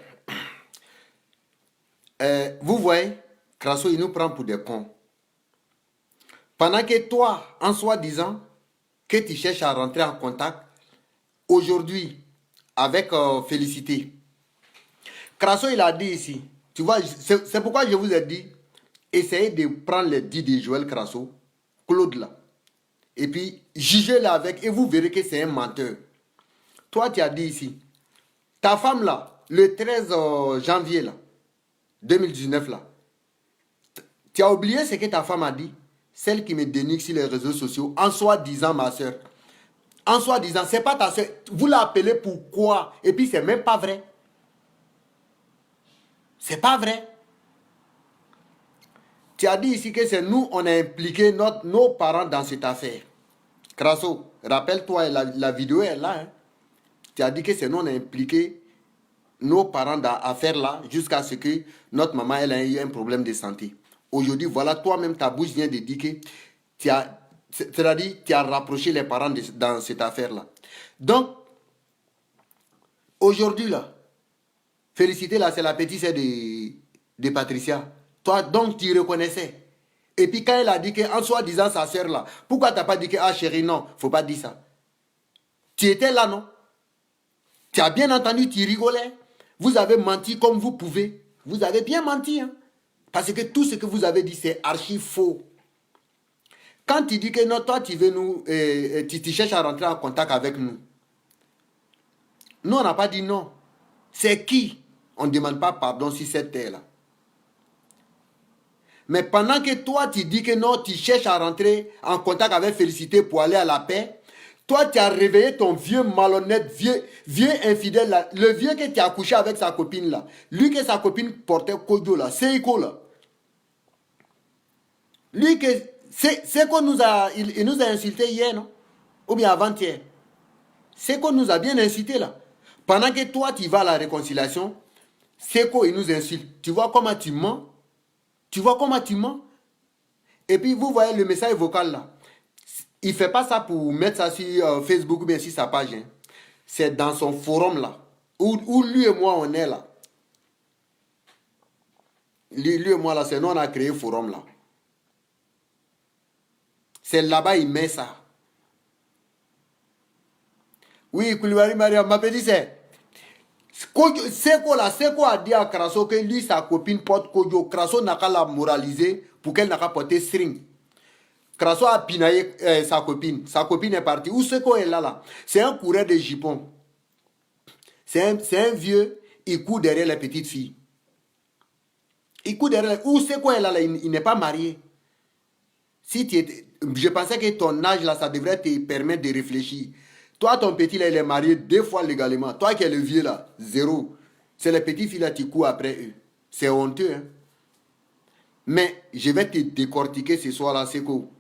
Vous voyez, Crasso, il nous prend pour des cons. Pendant que toi, en soi-disant, que tu cherches à rentrer en contact, aujourd'hui, avec Félicité, Crasso, il a dit ici, tu vois, c'est pourquoi je vous ai dit, essayez de prendre les dits de Joël Crasso, Claude là, et puis jugez-le avec, et vous verrez que c'est un menteur. Toi, tu as dit ici, ta femme là, le 13 janvier là, 2019 là, tu as oublié ce que ta femme a dit? Celle qui me dénigre sur les réseaux sociaux, en soi-disant ma soeur. En soi-disant, c'est pas ta soeur. Vous l'appelez pourquoi? Et puis c'est même pas vrai. C'est pas vrai. Tu as dit ici que c'est nous, on a impliqué nos parents dans cette affaire. Crasso, rappelle-toi, la vidéo est là. Hein. Tu as dit que c'est nous, on a impliqué nos parents dans l'affaire là, jusqu'à ce que notre maman elle a eu un problème de santé. Aujourd'hui, voilà, toi-même, ta bouche vient de dire que c'est-à-dire, tu as rapproché les parents dans cette affaire-là. Donc, aujourd'hui, là, Félicité, là, c'est la petite sœur de de Patricia. Toi, donc, tu reconnaissais. Et puis, quand elle a dit qu'en soi-disant sa sœur là, pourquoi tu n'as pas dit que, ah chérie, non, faut pas dire ça. Tu étais là, non? Tu as bien entendu, tu rigolais. Vous avez menti comme vous pouvez. Vous avez bien menti. Hein? Parce que tout ce que vous avez dit, c'est archi faux. Quand tu dis que non, toi, tu veux nous, tu cherches à rentrer en contact avec nous. Nous, on n'a pas dit non. C'est qui? On ne demande pas pardon si c'est terre-là. Mais pendant que toi, tu dis que non, tu cherches à rentrer en contact avec Félicité pour aller à la paix, toi, tu as réveillé ton vieux malhonnête, vieux infidèle, là, le vieux que tu as couché avec sa copine là. Lui que sa copine portait Kojo là, Seiko là. Lui que, c'est qu'on nous a, il nous a insulté hier, non? Ou bien avant-hier. C'est qu'on nous a bien insulté là. Pendant que toi, tu vas à la réconciliation, Seiko, il nous insulte. Tu vois comment tu mens? Tu vois comment tu mens? Et puis, vous voyez le message vocal là. Il ne fait pas ça pour mettre ça sur Facebook ou bien sur sa page. Hein. C'est dans son forum là. Où lui et moi on est là. Lui et moi là, c'est nous on a créé le forum là. C'est là-bas il met ça. Oui, Koulibaly Mariam, ma petite c'est. Seko a dit à Kraso que lui, sa copine porte Kojo. Kraso n'a qu'à la moraliser pour qu'elle n'a qu'à porter string. Kraso a pinaillé sa copine. Sa copine est partie. Où Seko est là? C'est un coureur de jupons. C'est un vieux, il court derrière les petites filles. Il court derrière. Où Seko est là? Il n'est pas marié. Si tu étais, je pensais que ton âge là, ça devrait te permettre de réfléchir. Toi, ton petit là, il est marié 2 fois légalement. Toi qui es le vieux là, 0. C'est les petites filles là qui courent après eux. C'est honteux. Hein? Mais je vais te décortiquer ce soir là, Seko.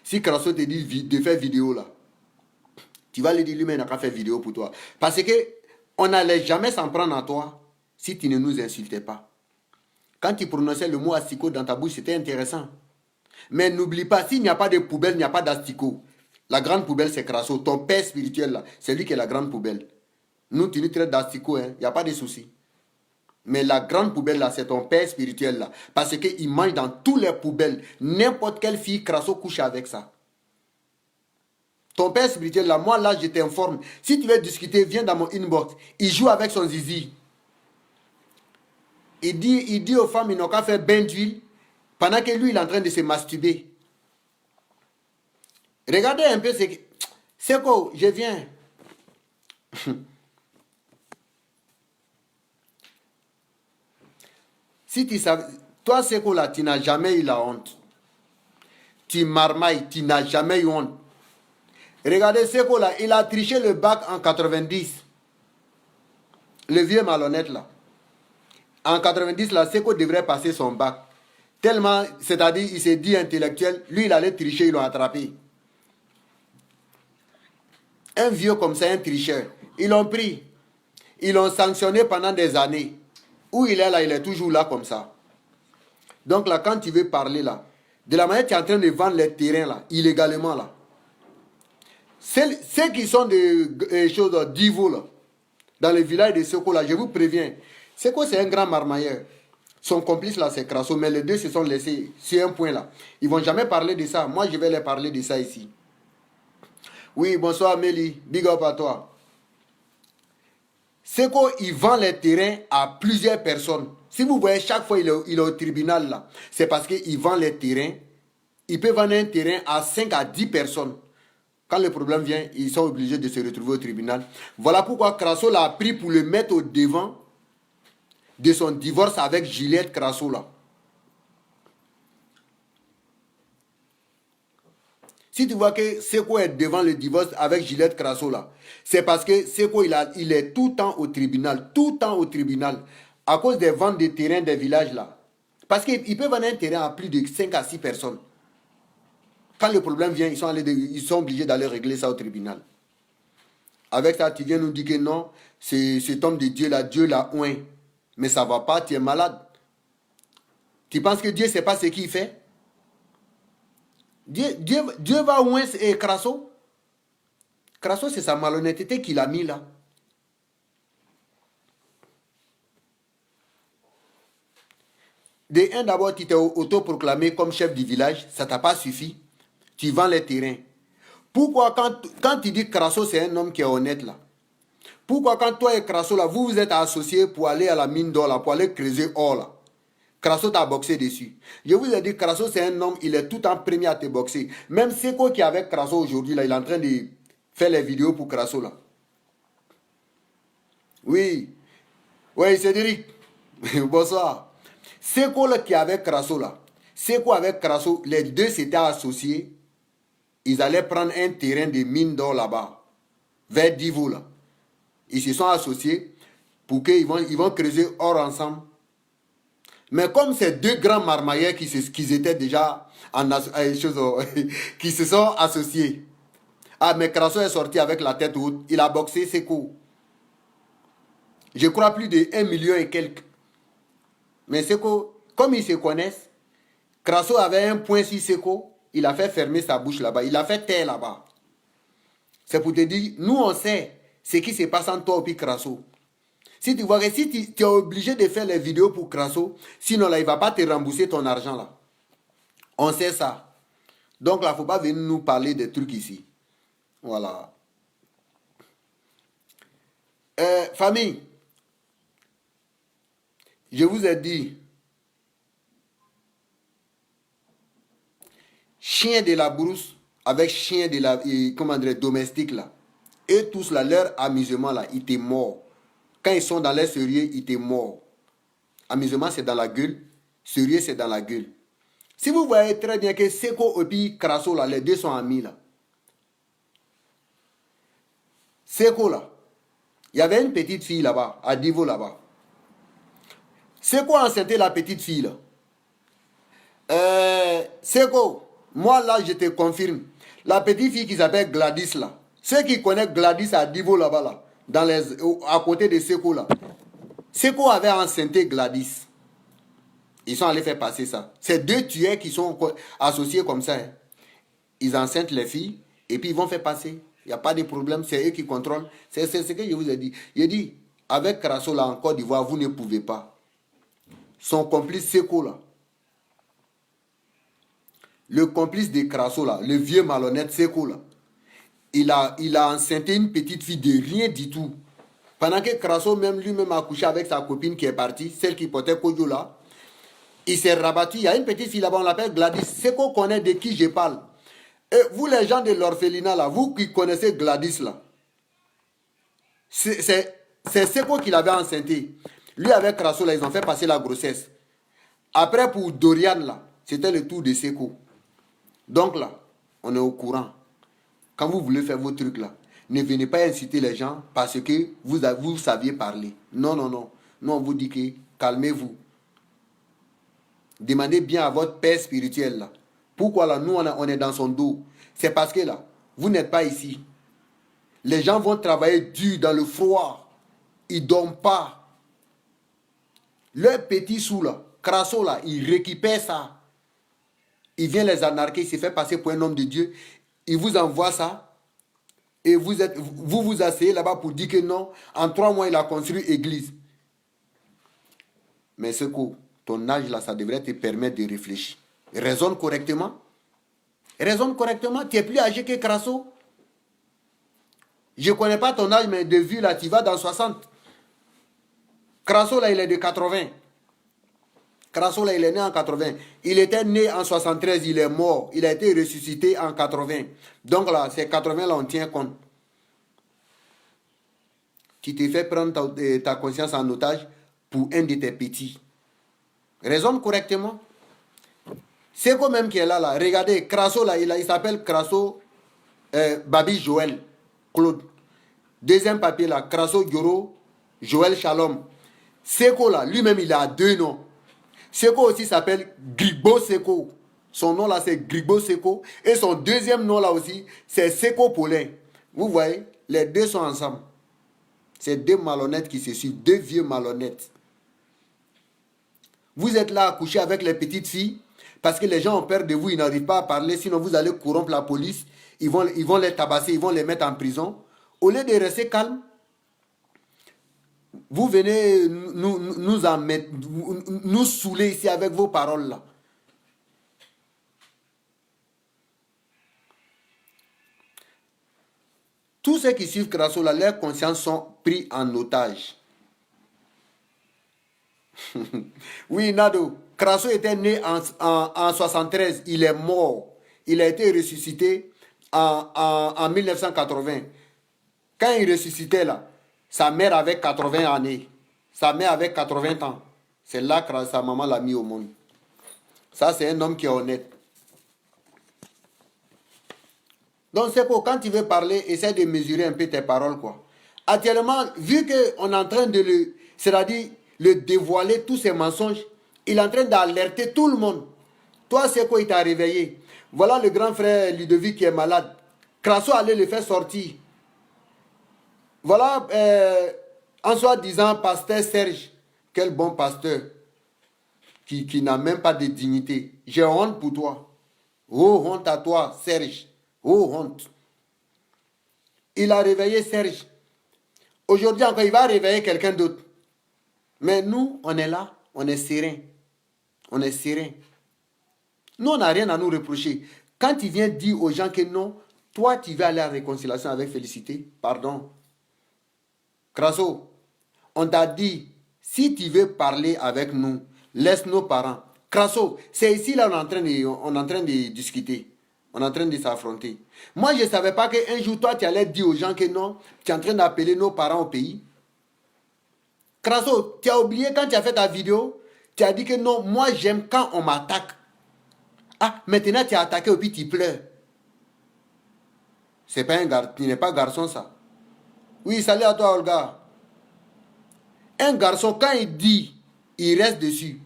Si Kraso te dit de faire vidéo là, tu vas lui dire lui-même n'a qu'à faire vidéo pour toi. Parce que on n'allait jamais s'en prendre à toi si tu ne nous insultais pas. Quand tu prononçais le mot asticot dans ta bouche, c'était intéressant. Mais n'oublie pas, s'il n'y a pas de poubelle, il n'y a pas d'asticot. La grande poubelle, c'est Kraso. Ton père spirituel, là, c'est lui qui est la grande poubelle. Nous, tu nous traites d'asticot, il n'y a pas de souci. Mais la grande poubelle, là, c'est ton père spirituel, là. Parce qu'il mange dans toutes les poubelles. N'importe quelle fille, Kraso couche avec ça. Ton père spirituel, là, moi, là, je t'informe. Si tu veux discuter, viens dans mon inbox. Il joue avec son zizi. Il dit aux femmes, ils n'ont qu'à faire bain d'huile. Pendant que lui, il est en train de se masturber. Regardez un peu ce que... C'est quoi? Je viens. Si tu savais... Toi, c'est quoi là? Tu n'as jamais eu la honte. Tu marmailles, tu n'as jamais eu honte. Regardez, c'est quoi là? Il a triché le bac en 90. Le vieux malhonnête là. En 90, là, Seko devrait passer son bac. Tellement, c'est-à-dire, il s'est dit intellectuel. Lui, il allait tricher, ils l'ont attrapé. Un vieux comme ça, un tricheur. Ils l'ont pris. Ils l'ont sanctionné pendant des années. Où il est là, il est toujours là comme ça. Donc là, quand tu veux parler là, de la manière que tu es en train de vendre les terrains là, illégalement là. Ceux qui sont des choses d'Ivo là, dans le village de Seko là, je vous préviens. Seko c'est un grand marmailleur. Son complice là c'est Kraso, mais les deux se sont laissés sur un point là. Ils vont jamais parler de ça. Moi je vais leur parler de ça ici. Oui, bonsoir Amélie, big up à toi. Seko, il vend les terrains à plusieurs personnes. Si vous voyez, chaque fois il est au tribunal là, c'est parce qu'il vend les terrains. Il peut vendre un terrain à 5 à 10 personnes. Quand le problème vient, ils sont obligés de se retrouver au tribunal. Voilà pourquoi Kraso l'a pris pour le mettre au devant de son divorce avec Juliette Kraso là. Si tu vois que Seko est devant le divorce avec Juliette Kraso là, c'est parce que Seko il est tout le temps au tribunal, à cause des ventes de terrains des villages là. Parce qu'il peut vendre un terrain à plus de 5 à 6 personnes. Quand le problème vient, ils sont obligés d'aller régler ça au tribunal. Avec ça, tu viens nous dire que non, cet homme de Dieu là, Dieu l'a oint. Mais ça ne va pas, tu es malade. Tu penses que Dieu ne sait pas ce qu'il fait? Dieu va oint Kraso. Kraso, c'est sa malhonnêteté qu'il a mis là. D'abord, tu t'es autoproclamé comme chef du village, ça t'a pas suffi. Tu vends les terrains. Pourquoi quand tu dis Krasso, c'est un homme qui est honnête là? Pourquoi quand toi et Krasso là, vous vous êtes associés pour aller à la mine d'or là, pour aller creuser or là? Krasso t'a boxé dessus. Je vous ai dit, Krasso c'est un homme, il est tout en premier à te boxer. Même Seko qui est avec Krasso aujourd'hui là, il est en train de faire les vidéos pour Krasso là. Oui. Oui, Cédric. Bonsoir. Seko là qui est avec Krasso là. Seko avec Krasso, les deux s'étaient associés. Ils allaient prendre un terrain de mine d'or là-bas, vers Divo là. Ils se sont associés pour qu'ils vont creuser or ensemble. Mais comme ces deux grands marmailleurs qui étaient déjà qui se sont associés. Ah, mais Krasso est sorti avec la tête haute. Il a boxé Seko. Je crois plus de 1 million et quelques. Mais Seko, comme ils se connaissent, Krasso avait un point sur Seko. Il a fait fermer sa bouche là-bas. Il a fait taire là-bas. C'est pour te dire, nous on sait ce qui se passe entre toi et Krasso. Si tu vois que si tu es obligé de faire les vidéos pour Krasso, sinon là, il ne va pas te rembourser ton argent là. On sait ça. Donc là, il ne faut pas venir nous parler des trucs ici. Voilà. Famille, je vous ai dit, chien de la brousse avec chien de la comment dire, domestique là. Et tous là, leur amusement là, ils étaient morts. Quand ils sont dans les sérieux, ils étaient morts. Amusement c'est dans la gueule, sérieux c'est dans la gueule. Si vous voyez très bien que Seko et puis Krasso là, les deux sont amis là. Seko là, il y avait une petite fille là-bas, à Divo là-bas. Seko a enceinté la petite fille là. Seko, moi là je te confirme, la petite fille qui s'appelle Gladys là, ceux qui connaissent Gladys à Divo là-bas là, à côté de Seko là, Seko avait enceinté Gladys. Ils sont allés faire passer ça. C'est deux tueurs qui sont associés comme ça. Hein. Ils enceintent les filles et puis ils vont faire passer. Il n'y a pas de problème, c'est eux qui contrôlent. C'est ce que je vous ai dit. Il dit, avec Krasso là en Côte d'Ivoire, vous ne pouvez pas. Son complice Seko là, le complice de Krasso là, le vieux malhonnête Seko là, il a enceinté une petite fille de rien du tout. Pendant que Krasso même lui-même a couché avec sa copine qui est partie, celle qui portait Kojo là, il s'est rabattu. Il y a une petite fille là-bas, on l'appelle Gladys. Seko connaît de qui je parle. Et vous les gens de l'orphelinat là, vous qui connaissez Gladys là, c'est Seko qui l'avait enceinté. Lui avec Krasso là, ils ont fait passer la grossesse. Après pour Dorian là, c'était le tour de Seko. Donc là, on est au courant. Quand vous voulez faire vos trucs là, ne venez pas inciter les gens parce que vous saviez parler. Non, non, non. Nous on vous dit que calmez-vous. Demandez bien à votre père spirituel là. Pourquoi là, nous on est dans son dos? C'est parce que là, vous n'êtes pas ici. Les gens vont travailler dur dans le froid. Ils ne dorment pas. Leur petit sou là, Krasso là, il récupère ça. Il vient les anarquer, il se fait passer pour un homme de Dieu. Il vous envoie ça. Et vous asseyez là-bas pour dire que non, en 3 mois, il a construit église. Mais ce coup, ton âge là, ça devrait te permettre de réfléchir. Raisonne correctement. Raisonne correctement. Tu es plus âgé que Krasso. Je ne connais pas ton âge, mais de vue là, tu vas dans 60. Krasso là, il est de 80. Krasso là, il est né en 80. Il était né en 73, il est mort. Il a été ressuscité en 80. Donc là, ces 80 là, on tient compte. Tu te fais prendre ta conscience en otage pour un de tes petits. Raisonne correctement. C'est quoi même qui est là, là. Regardez, Krasso là, il s'appelle Krasso Babi Joël Claude. Deuxième papier là, Krasso Gyoro Joël Shalom. Seko là, lui-même il a 2 noms. Seko aussi s'appelle Grigbo Seko. Son nom là c'est Grigbo Seko. Et son deuxième nom là aussi, c'est Seko Paulin. Vous voyez, les deux sont ensemble. C'est 2 malhonnêtes qui se suivent, 2 vieux malhonnêtes. Vous êtes là à coucher avec les petites filles parce que les gens ont peur de vous, ils n'arrivent pas à parler, sinon vous allez corrompre la police, ils vont les tabasser, ils vont les mettre en prison. Au lieu de rester calme, Vous venez nous saouler ici avec vos paroles là. Tous ceux qui suivent Crasso là, leurs consciences sont pris en otage. Oui, Nado, Crasso était né en 73, il est mort. Il a été ressuscité en 1980. Quand il ressuscitait là, sa mère avait 80 années. Sa mère avait 80 ans. C'est là que sa maman l'a mis au monde. Ça, c'est un homme qui est honnête. Donc, c'est pour quand tu veux parler, essaie de mesurer un peu tes paroles, quoi. Actuellement, vu qu'on est en train de c'est-à-dire le dévoiler, tous ces mensonges, il est en train d'alerter tout le monde. Toi, c'est quoi, il t'a réveillé. Voilà le grand frère Ludovic qui est malade. Crasso allait le faire sortir. Voilà, en soi-disant, pasteur Serge. Quel bon pasteur. Qui n'a même pas de dignité. J'ai honte pour toi. Oh, honte à toi, Serge. Oh, honte. Il a réveillé Serge. Aujourd'hui encore, il va réveiller quelqu'un d'autre. Mais nous, on est là, on est serein. On est serein. Nous, on n'a rien à nous reprocher. Quand il vient dire aux gens que non, toi, tu vas aller à la réconciliation avec Félicité, pardon. Crasso, on t'a dit, si tu veux parler avec nous, laisse nos parents. Crasso, c'est ici là on est en train de discuter. On est en train de s'affronter. Moi, je ne savais pas qu'un jour, toi, tu allais dire aux gens que non, tu es en train d'appeler nos parents au pays. Crasso, tu as oublié quand tu as fait ta vidéo, tu as dit que non, moi, j'aime quand on m'attaque. Ah, maintenant, tu as attaqué et puis tu pleures. C'est pas un garçon, tu n'es pas garçon, ça. Oui, salut à toi, Olga. Un garçon, quand il dit, il reste dessus.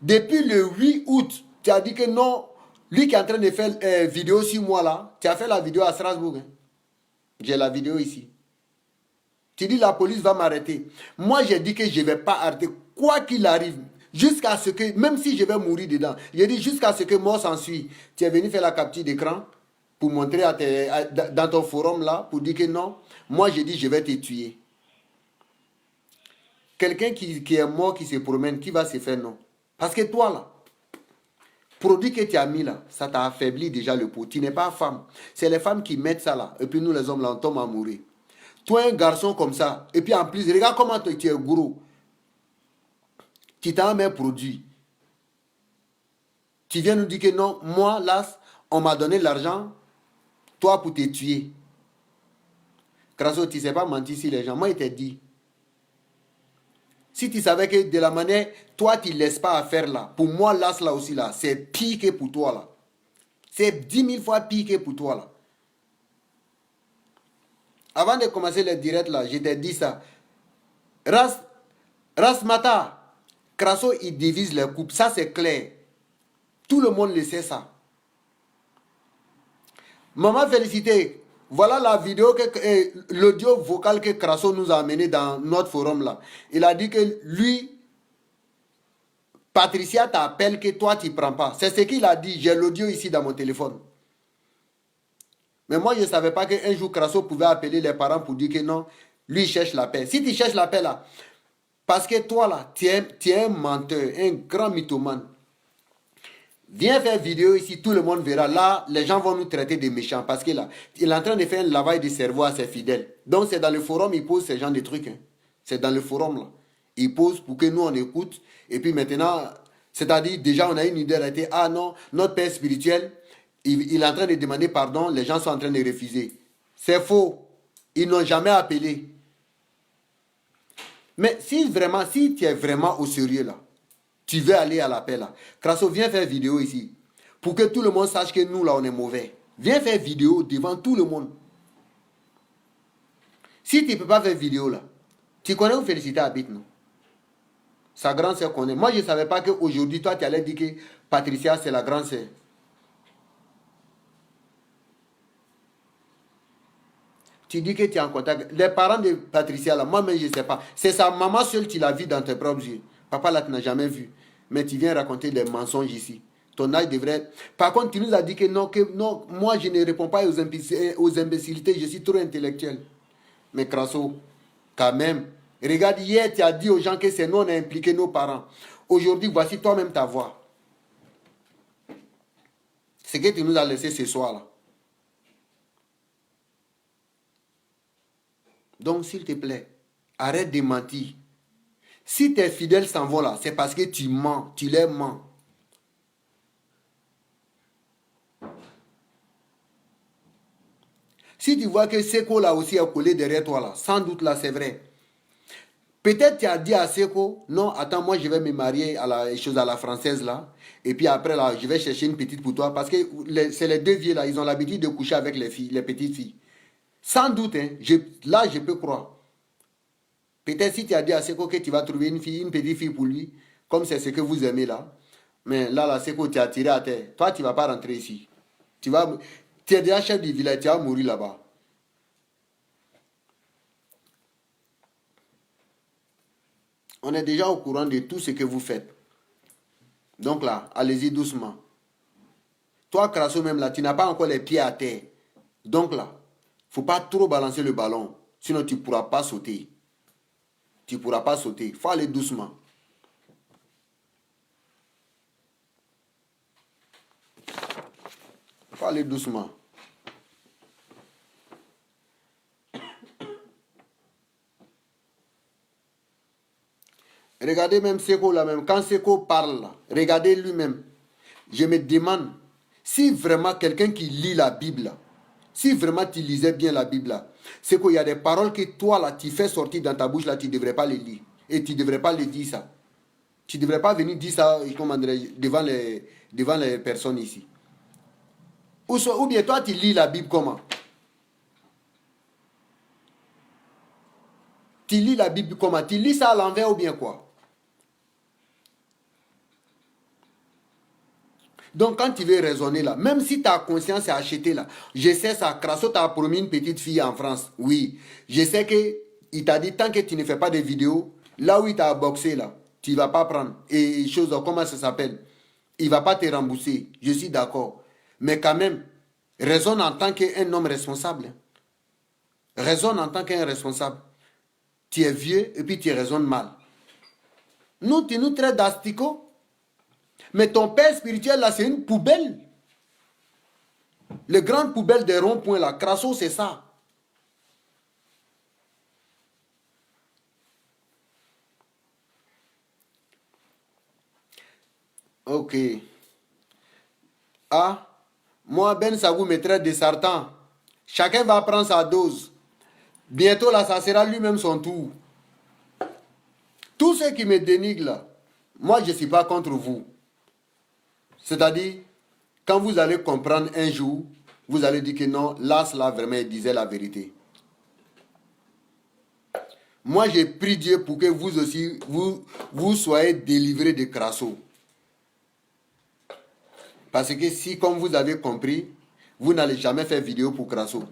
Depuis le 8 août, tu as dit que non, lui qui est en train de faire vidéo sur moi là, tu as fait la vidéo à Strasbourg. Hein. J'ai la vidéo ici. Tu dis la police va m'arrêter. Moi, j'ai dit que je ne vais pas arrêter, quoi qu'il arrive. Jusqu'à ce que, même si je vais mourir dedans, j'ai dit jusqu'à ce que mort s'ensuit. Tu es venu faire la capture d'écran pour montrer dans ton forum là, pour dire que non, moi j'ai dit je vais te tuer. Quelqu'un qui est mort, qui se promène, qui va se faire non? Parce que toi là, produit que tu as mis là, ça t'a affaibli déjà le pot. Tu n'es pas femme. C'est les femmes qui mettent ça là. Et puis nous les hommes là, on tombe à mourir. Toi un garçon comme ça, et puis en plus, regarde comment tu es gros. Tu t'as même produit. Tu viens nous dire que non, moi là, on m'a donné l'argent, toi pour te tuer. Crasso, tu ne sais pas mentir sur les gens. Moi, il t'a dit. Si tu savais que de la manière, toi, tu ne laisses pas à faire là. Pour moi, là aussi, là, c'est pire que pour toi, là. C'est 10 000 fois pire que pour toi, là. Avant de commencer le direct, là, je t'ai dit ça. Rasmata, Crasso, il divise les coupes. Ça, c'est clair. Tout le monde le sait, ça. Maman Félicité, voilà la vidéo, l'audio vocal que Crasso nous a amené dans notre forum là. Il a dit que lui, Patricia t'appelle que toi tu ne prends pas. C'est ce qu'il a dit. J'ai l'audio ici dans mon téléphone. Mais moi je ne savais pas qu'un jour Crasso pouvait appeler les parents pour dire que non, lui il cherche la paix. Si tu cherches la paix là, parce que toi là, tu es un menteur, un grand mythomane. Viens faire vidéo ici, tout le monde verra. Là, les gens vont nous traiter de méchants parce que là, il est en train de faire un lavage de cerveau à ses fidèles. Donc c'est dans le forum, il pose ce genre de trucs. Hein. C'est dans le forum là. Il pose pour que nous on écoute. Et puis maintenant, c'est-à-dire déjà on a une idée d'arrêter. Ah non, notre père spirituel, il est en train de demander pardon, les gens sont en train de refuser. C'est faux. Ils n'ont jamais appelé. Mais si tu es vraiment au sérieux là, tu veux aller à l'appel là. Crasso, viens faire vidéo ici. Pour que tout le monde sache que nous là, on est mauvais. Viens faire vidéo devant tout le monde. Si tu ne peux pas faire vidéo là, tu connais où Félicité habite, non? Sa grande sœur connaît. Moi, je ne savais pas qu'aujourd'hui, toi, tu allais dire que Patricia, c'est la grande sœur. Tu dis que tu es en contact. Les parents de Patricia là, moi-même, je ne sais pas. C'est sa maman seule qui l'a vu dans tes propres yeux. Papa là, tu n'as jamais vu. Mais tu viens raconter des mensonges ici. Ton âge devrait... Par contre, tu nous as dit que non, moi je ne réponds pas aux imbécilités, je suis trop intellectuel. Mais Crasso, quand même, Regarde, hier, tu as dit aux gens que c'est nous, on a impliqué nos parents. Aujourd'hui, voici toi-même ta voix. Ce que tu nous as laissé ce soir-là. Donc, s'il te plaît, arrête de mentir. Si tes fidèles s'en vont là, c'est parce que tu mens, tu les mens. Si tu vois que Seko là aussi est collé derrière toi là, sans doute là, c'est vrai. Peut-être tu as dit à Seko, non, attends, moi je vais me marier à la chose à la française là. Et puis après là, je vais chercher une petite pour toi. Parce que c'est les deux vieux là, ils ont l'habitude de coucher avec les filles, les petites filles. Sans doute, hein, là je peux croire. Peut-être si tu as dit à Seko que tu vas trouver une fille, une petite fille pour lui, comme c'est ce que vous aimez là. Mais là, Seko, tu as tiré à terre. Toi, tu ne vas pas rentrer ici. Tu es déjà chef du village, tu vas mourir là-bas. On est déjà au courant de tout ce que vous faites. Donc là, allez-y doucement. Toi, Crasso, même là, tu n'as pas encore les pieds à terre. Donc là, il ne faut pas trop balancer le ballon. Sinon, tu ne pourras pas sauter. Tu ne pourras pas sauter. Il faut aller doucement. Il faut aller doucement. Regardez même Seko là même. Quand Seko parle là, regardez lui-même. Je me demande si vraiment quelqu'un qui lit la Bible là, si vraiment tu lisais bien la Bible là, c'est qu'il y a des paroles que toi là, tu fais sortir dans ta bouche là, tu ne devrais pas les lire. Et tu ne devrais pas les dire ça. Tu ne devrais pas venir dire ça devant les personnes ici. Ou bien toi, tu lis la Bible comment? Tu lis la Bible comment? Tu lis ça à l'envers ou bien quoi? Donc quand tu veux raisonner là, même si ta conscience est achetée là, je sais ça, Crasso t'a promis une petite fille en France, oui. Je sais que il t'a dit tant que tu ne fais pas de vidéos, là où il t'a boxé là, tu ne vas pas prendre. Et chose, comment ça s'appelle? Il ne va pas te rembourser, je suis d'accord. Mais quand même, raisonne en tant qu'un homme responsable. Raisonne en tant qu'un responsable. Tu es vieux et puis tu raisonnes mal. Nous, tu nous traites d'asticots. Mais ton père spirituel, là, c'est une poubelle. Les grandes poubelles des ronds-points, là, Crasso, c'est ça. Ok. Ah, moi, Ben Sagou me traite de Sartan. Chacun va prendre sa dose. Bientôt, là, ça sera lui-même son tour. Tous ceux qui me dénigrent, là, moi, je ne suis pas contre vous. C'est-à-dire, quand vous allez comprendre un jour, vous allez dire que non, là, cela vraiment, il disait la vérité. Moi, j'ai prié Dieu pour que vous aussi, vous soyez délivrés de Crasso. Parce que si, comme vous avez compris, vous n'allez jamais faire vidéo pour Crasso.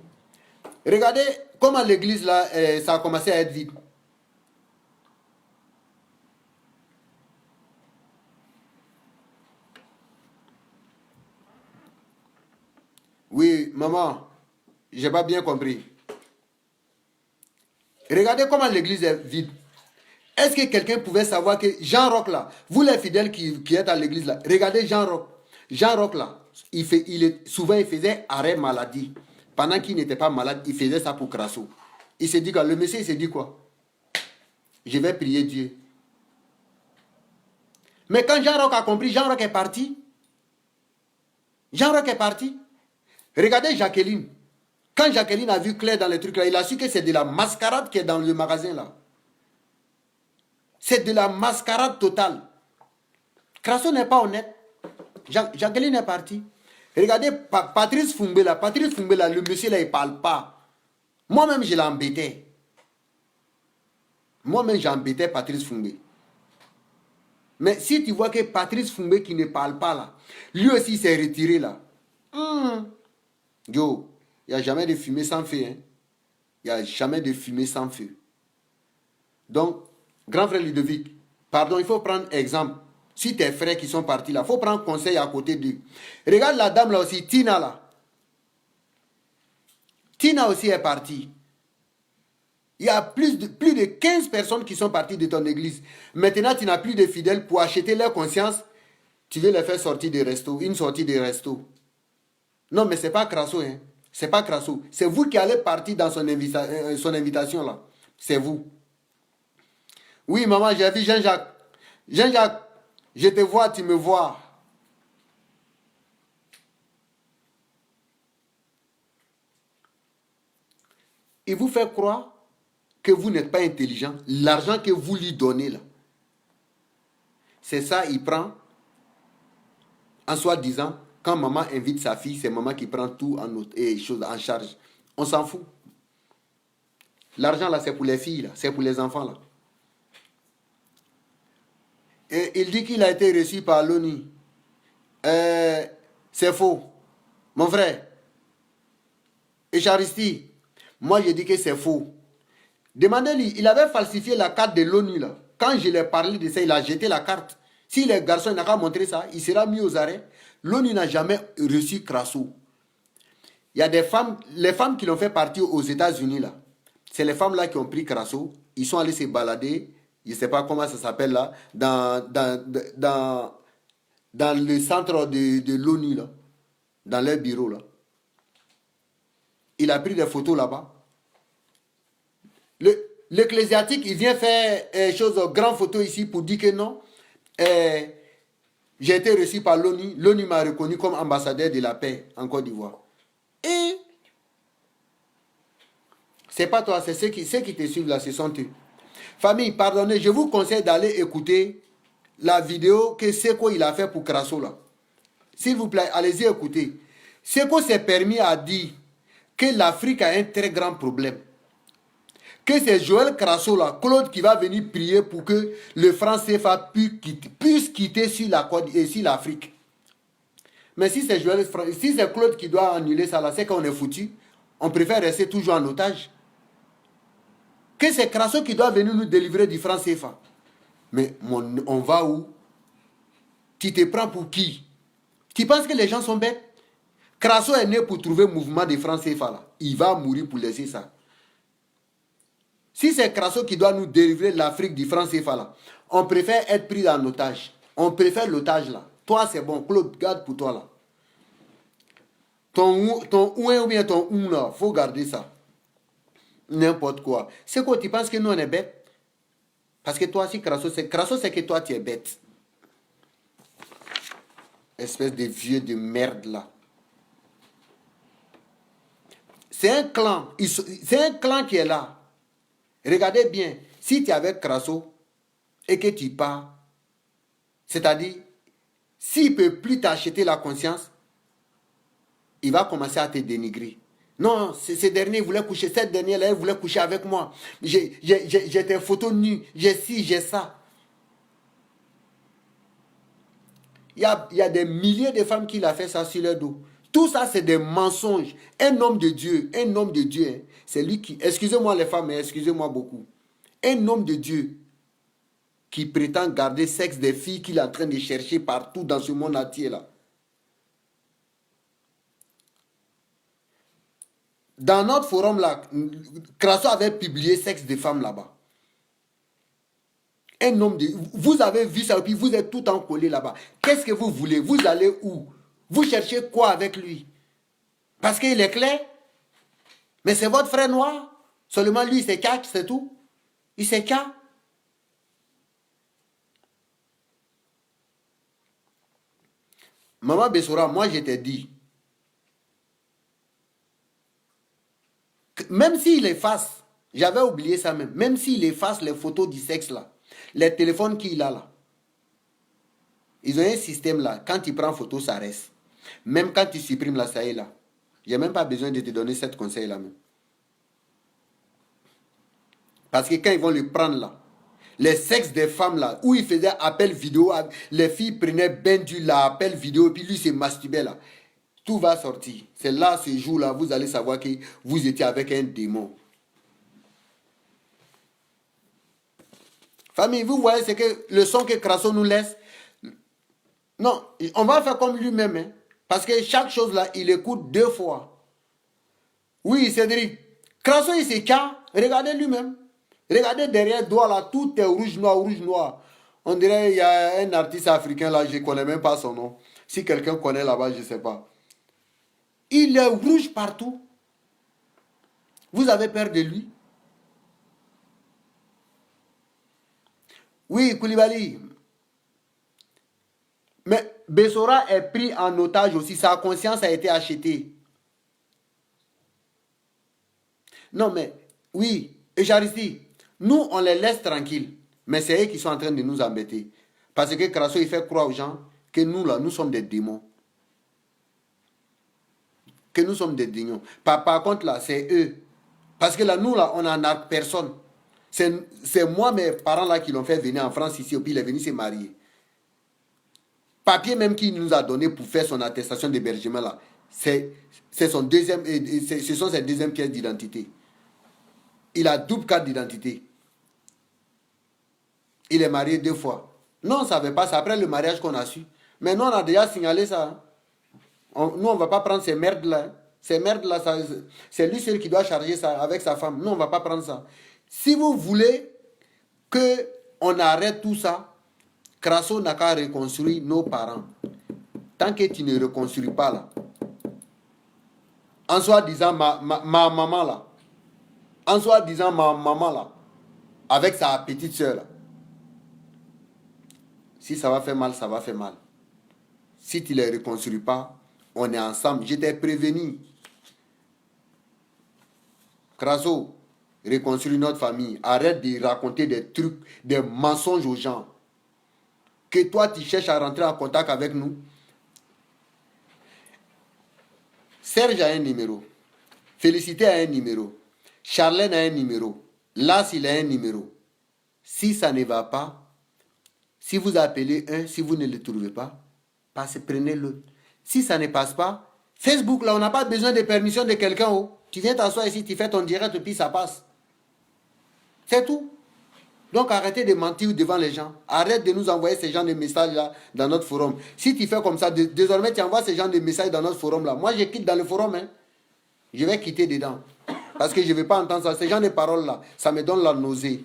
Regardez comment l'église, là, ça a commencé à être vide. Oui, maman, j'ai pas bien compris. Regardez comment l'église est vide. Est-ce que quelqu'un pouvait savoir que Jean Roch là, vous les fidèles qui êtes à l'église là, regardez Jean Roch. Jean Roch là, souvent il faisait arrêt maladie. Pendant qu'il n'était pas malade, il faisait ça pour Crasso. Il s'est dit quoi? Le monsieur il s'est dit quoi? Je vais prier Dieu. Mais quand Jean Roch a compris, Jean Roch est parti. Jean Roch est parti. Regardez Jacqueline. Quand Jacqueline a vu Claire dans les trucs là, il a su que c'est de la mascarade qui est dans le magasin là. C'est de la mascarade totale. Crasso n'est pas honnête. Jacqueline est partie. Regardez Patrice Fumbe là. Patrice Fumbe là, le monsieur là, il ne parle pas. Moi-même, je l'embêtais. Moi-même, j'embêtais Patrice Fumbe. Mais si tu vois que Patrice Fumbe qui ne parle pas là, lui aussi s'est retiré là. Yo, il n'y a jamais de fumée sans feu. Hein? Il n'y a jamais de fumée sans feu. Donc, grand frère Ludovic, pardon, il faut prendre exemple. Si tes frères qui sont partis là, il faut prendre conseil à côté d'eux. Regarde la dame là aussi, Tina là. Tina aussi est partie. Il y a plus de 15 personnes qui sont parties de ton église. Maintenant, tu n'as plus de fidèles pour acheter leur conscience. Tu veux les faire sortir des restos, une sortie des restos. Non, mais ce n'est pas Crasso. Hein. Ce n'est pas Crasso. C'est vous qui allez partir dans son invitation là. C'est vous. Oui, maman, j'ai vu Jean-Jacques. Jean-Jacques, je te vois, tu me vois. Il vous fait croire que vous n'êtes pas intelligent. L'argent que vous lui donnez là, c'est ça, il prend en soi disant, quand maman invite sa fille, c'est maman qui prend tout en charge. On s'en fout. L'argent là, c'est pour les filles, là, c'est pour les enfants là. Et il dit qu'il a été reçu par l'ONU. C'est faux. Mon frère, Echaristi, moi je dis que c'est faux. Demandez-lui, il avait falsifié la carte de l'ONU là. Quand je lui ai parlé de ça, il a jeté la carte. Si les garçons n'ont pas montré ça, il sera mis aux arrêts. L'ONU n'a jamais reçu Crasso. Il y a des femmes, les femmes qui l'ont fait partir aux États-Unis là. C'est les femmes là qui ont pris Crasso. Ils sont allés se balader, je ne sais pas comment ça s'appelle là, dans le centre de l'ONU là, dans leur bureau là. Il a pris des photos là-bas. L'ecclésiastique, il vient faire grande photo ici pour dire que non. J'ai été reçu par l'ONU. L'ONU m'a reconnu comme ambassadeur de la paix en Côte d'Ivoire. Et c'est pas toi, c'est ceux qui te suivent là, ce sont eux. Famille, pardonnez, je vous conseille d'aller écouter la vidéo que Seko il a fait pour Crasso là. S'il vous plaît, allez-y écouter. Seko s'est permis à dire que l'Afrique a un très grand problème. Que c'est Joël Crasso là, Claude, qui va venir prier pour que le franc CFA puisse quitter sur l'Afrique. Mais si c'est Claude qui doit annuler ça là, c'est qu'on est foutu. On préfère rester toujours en otage. Que c'est Crasso qui doit venir nous délivrer du franc CFA. Mais on va où? Tu te prends pour qui? Tu penses que les gens sont bêtes? Crasso est né pour trouver le mouvement des francs CFA là. Il va mourir pour laisser ça. Si c'est Crasso qui doit nous délivrer l'Afrique du franc CFA là, on préfère être pris en otage. On préfère l'otage là. Toi c'est bon, Claude, garde pour toi là. Ton ouin ou bien ton ou là, faut garder ça. N'importe quoi. C'est quoi, tu penses que nous on est bêtes? Parce que toi si Crasso c'est que toi tu es bête. Espèce de vieux de merde là. C'est un clan. C'est un clan qui est là. Regardez bien. Si tu es avec Crasso et que tu pars, c'est-à-dire, s'il ne peut plus t'acheter la conscience, il va commencer à te dénigrer. Non, ce dernier voulait coucher. Cette dernière-là, elle voulait coucher avec moi. J'ai des photos nues. J'ai ci, j'ai ça. Il y a des milliers de femmes qui l'ont fait ça sur leur dos. Tout ça, c'est des mensonges. Un homme de Dieu, hein, c'est lui qui... Excusez-moi les femmes, mais excusez-moi beaucoup. Un homme de Dieu qui prétend garder le sexe des filles qu'il est en train de chercher partout dans ce monde entier là. Dans notre forum là, Crasso avait publié sexe des femmes là-bas. Un homme de... Vous avez vu ça et puis vous êtes tout en collé là-bas. Qu'est-ce que vous voulez? Vous allez où? Vous cherchez quoi avec lui? Parce qu'il est clair. Mais c'est votre frère noir. Seulement lui, il s'écarte, c'est tout. Il s'écarte. Maman Bessora, moi je t'ai dit, même s'il efface, j'avais oublié ça même s'il efface les photos du sexe là, les téléphones qu'il a là, ils ont un système là, quand tu prends photo, ça reste. Même quand tu supprimes là, ça est là. Il n'y a même pas besoin de te donner cet conseil là même. Parce que quand ils vont le prendre là, les sexes des femmes là, où ils faisaient appel vidéo, les filles prenaient ben du là, appel vidéo, puis lui se masturbait là. Tout va sortir. C'est là, ce jour-là, vous allez savoir que vous étiez avec un démon. Famille, vous voyez, c'est que le son que Crasso nous laisse. Non, on va faire comme lui-même. Hein, parce que chaque chose là, il écoute 2 fois. Oui, Cédric. Crasso, il s'écarte. Regardez lui-même. Regardez derrière doigt là, tout est rouge, noir, rouge, noir. On dirait il y a un artiste africain là, je ne connais même pas son nom. Si quelqu'un connaît là-bas, je ne sais pas. Il est rouge partout. Vous avez peur de lui? Oui, Koulibaly. Mais Bessora est pris en otage aussi. Sa conscience a été achetée. Non, mais oui, Echaristi, nous, on les laisse tranquilles. Mais c'est eux qui sont en train de nous embêter. Parce que Crasso, il fait croire aux gens que nous, là, nous sommes des démons. Que nous sommes des démons. Par contre, là, c'est eux. Parce que là, nous, là, on n'en a personne. C'est moi, mes parents, là, qui l'ont fait venir en France, ici, et puis il est venu se marier. Papier même qu'il nous a donné pour faire son attestation d'hébergement, là, c'est son deuxième, ce sont ses deuxièmes pièces d'identité. Il a double carte d'identité. Il est marié 2 fois. Non, on ne savait pas, c'est après le mariage qu'on a su. Mais nous, on a déjà signalé ça. Nous, on ne va pas prendre ces merdes-là. Ces merdes-là, c'est lui seul qui doit charger ça avec sa femme. Nous, on ne va pas prendre ça. Si vous voulez qu'on arrête tout ça, Crasso n'a qu'à reconstruire nos parents. Tant que tu ne reconstruis pas là, en soi disant ma maman là, en soi disant ma maman là, avec sa petite soeur là, si ça va faire mal, ça va faire mal. Si tu ne les reconstruis pas, on est ensemble. Je t'ai prévenu. Crasso, reconstruis notre famille. Arrête de raconter des trucs, des mensonges aux gens. Que toi, tu cherches à rentrer en contact avec nous. Serge a un numéro. Félicité a un numéro. Charlène a un numéro. Las, il a un numéro. Si ça ne va pas, si vous appelez un, si vous ne le trouvez pas, prenez l'autre. Si ça ne passe pas, Facebook, là, on n'a pas besoin de permission de quelqu'un. Oh. Tu viens t'asseoir ici, tu fais ton direct, puis ça passe. C'est tout. Donc arrêtez de mentir devant les gens. Arrête de nous envoyer ces gens de messages-là dans notre forum. Si tu fais comme ça, désormais tu envoies ces gens de messages dans notre forum-là. Moi, je quitte dans le forum. Hein. Je vais quitter dedans. Parce que je ne veux pas entendre ça. Ces gens de paroles-là, ça me donne la nausée.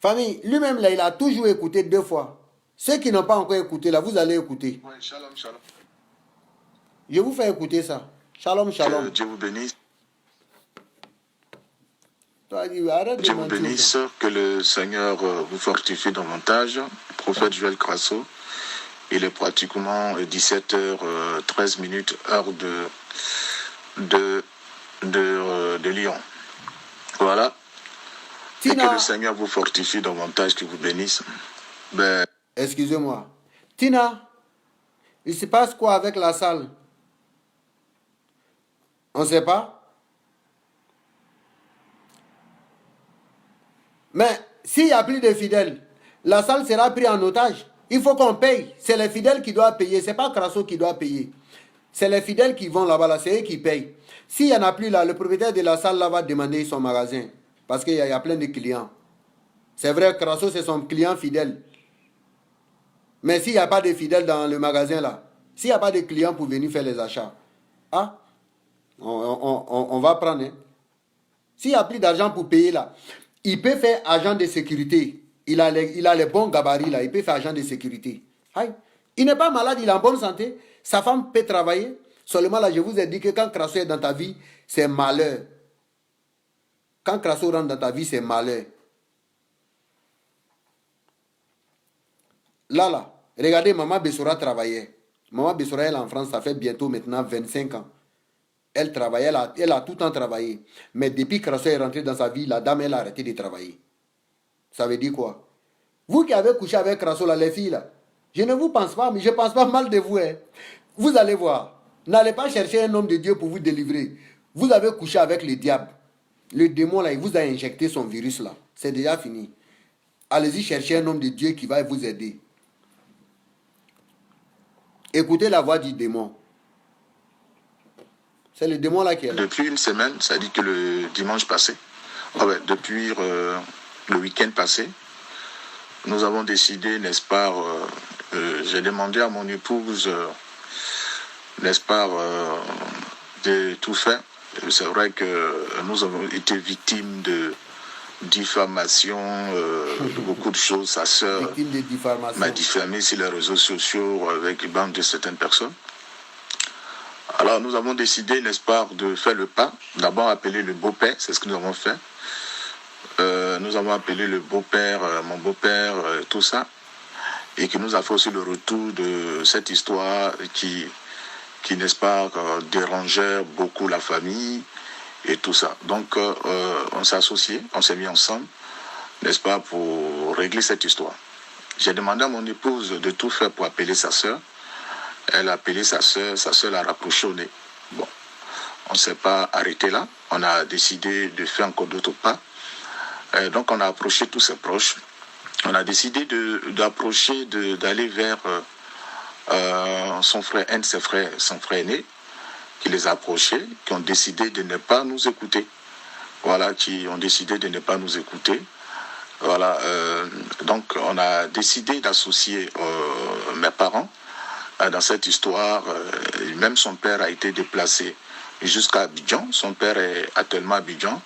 Famille, lui-même, là, il a toujours écouté 2 fois. Ceux qui n'ont pas encore écouté, là, vous allez écouter. Ouais, shalom, shalom. Je vous fais écouter ça. Shalom, shalom. Que Dieu vous bénisse. Arrête de Dieu vous mentir, bénisse, ça. que le Seigneur vous fortifie davantage. Prophète Joël Crasso, il est pratiquement 17h13, heure de Lyon. Voilà. Et que le Seigneur vous fortifie davantage, qu'il vous bénisse. Ben... Excusez-moi. Tina, il se passe quoi avec la salle? On ne sait pas. Mais s'il n'y a plus de fidèles, la salle sera prise en otage. Il faut qu'on paye. C'est les fidèles qui doivent payer. Ce n'est pas Crasso qui doit payer. C'est les fidèles qui vont là-bas, là, c'est eux qui payent. S'il n'y en a plus là, le propriétaire de la salle là va demander son magasin. Parce qu'il y a plein de clients. C'est vrai, Crasso, c'est son client fidèle. Mais s'il n'y a pas de fidèles dans le magasin là, s'il n'y a pas de clients pour venir faire les achats, ah, on va prendre. Hein. S'il n'y a plus d'argent pour payer là, il peut faire agent de sécurité. Il a les bons gabarits là, il peut faire agent de sécurité. Aïe. Il n'est pas malade, il est en bonne santé. Sa femme peut travailler. Seulement là, je vous ai dit que quand Crasso est dans ta vie, c'est malheur. Quand Crasso rentre dans ta vie, c'est malheur. Là, regardez, Maman Bessora travaillait. Maman Bessora, elle est en France, ça fait bientôt maintenant 25 ans. Elle travaillait, elle a tout le temps travaillé. Mais depuis que Crasso est rentré dans sa vie, la dame, elle a arrêté de travailler. Ça veut dire quoi? Vous qui avez couché avec Crasso, là, les filles, là, je ne vous pense pas, mais je ne pense pas mal de vous. Hein. Vous allez voir. N'allez pas chercher un homme de Dieu pour vous délivrer. Vous avez couché avec le diable. Le démon, là, il vous a injecté son virus, là. C'est déjà fini. Allez-y chercher un homme de Dieu qui va vous aider. Écoutez la voix du démon. C'est le démon là qui est là. Depuis une semaine, ça dit que le dimanche passé, depuis le week-end passé, nous avons décidé, n'est-ce pas, j'ai demandé à mon épouse, n'est-ce pas, de tout faire C'est vrai que nous avons été victimes de diffamation, de beaucoup de choses. Sa sœur Victime de diffamation. m'a diffamé sur les réseaux sociaux avec une bande de certaines personnes. Alors nous avons décidé, n'est-ce pas, de faire le pas. D'abord appeler le beau-père, c'est ce que nous avons fait. Nous avons appelé le beau-père, mon beau-père, tout ça. Et qui nous a fait aussi le retour de cette histoire qui n'est-ce pas, dérangeait beaucoup la famille et tout ça. Donc on s'est associés, on s'est mis ensemble, n'est-ce pas, pour régler cette histoire. J'ai demandé à mon épouse de tout faire pour appeler sa sœur. Elle a appelé sa sœur l'a rapprochée au nez. Bon, on ne s'est pas arrêté là. On a décidé de faire encore d'autres pas. Donc on a approché tous ses proches. On a décidé d'aller vers son frère, un de ses frères, son frère aîné, qui les a approchés, qui ont décidé de ne pas nous écouter. Voilà, qui ont décidé de ne pas nous écouter. Voilà, donc on a décidé d'associer mes parents dans cette histoire. Même son père a été déplacé jusqu'à Abidjan. Son père est actuellement à Abidjan.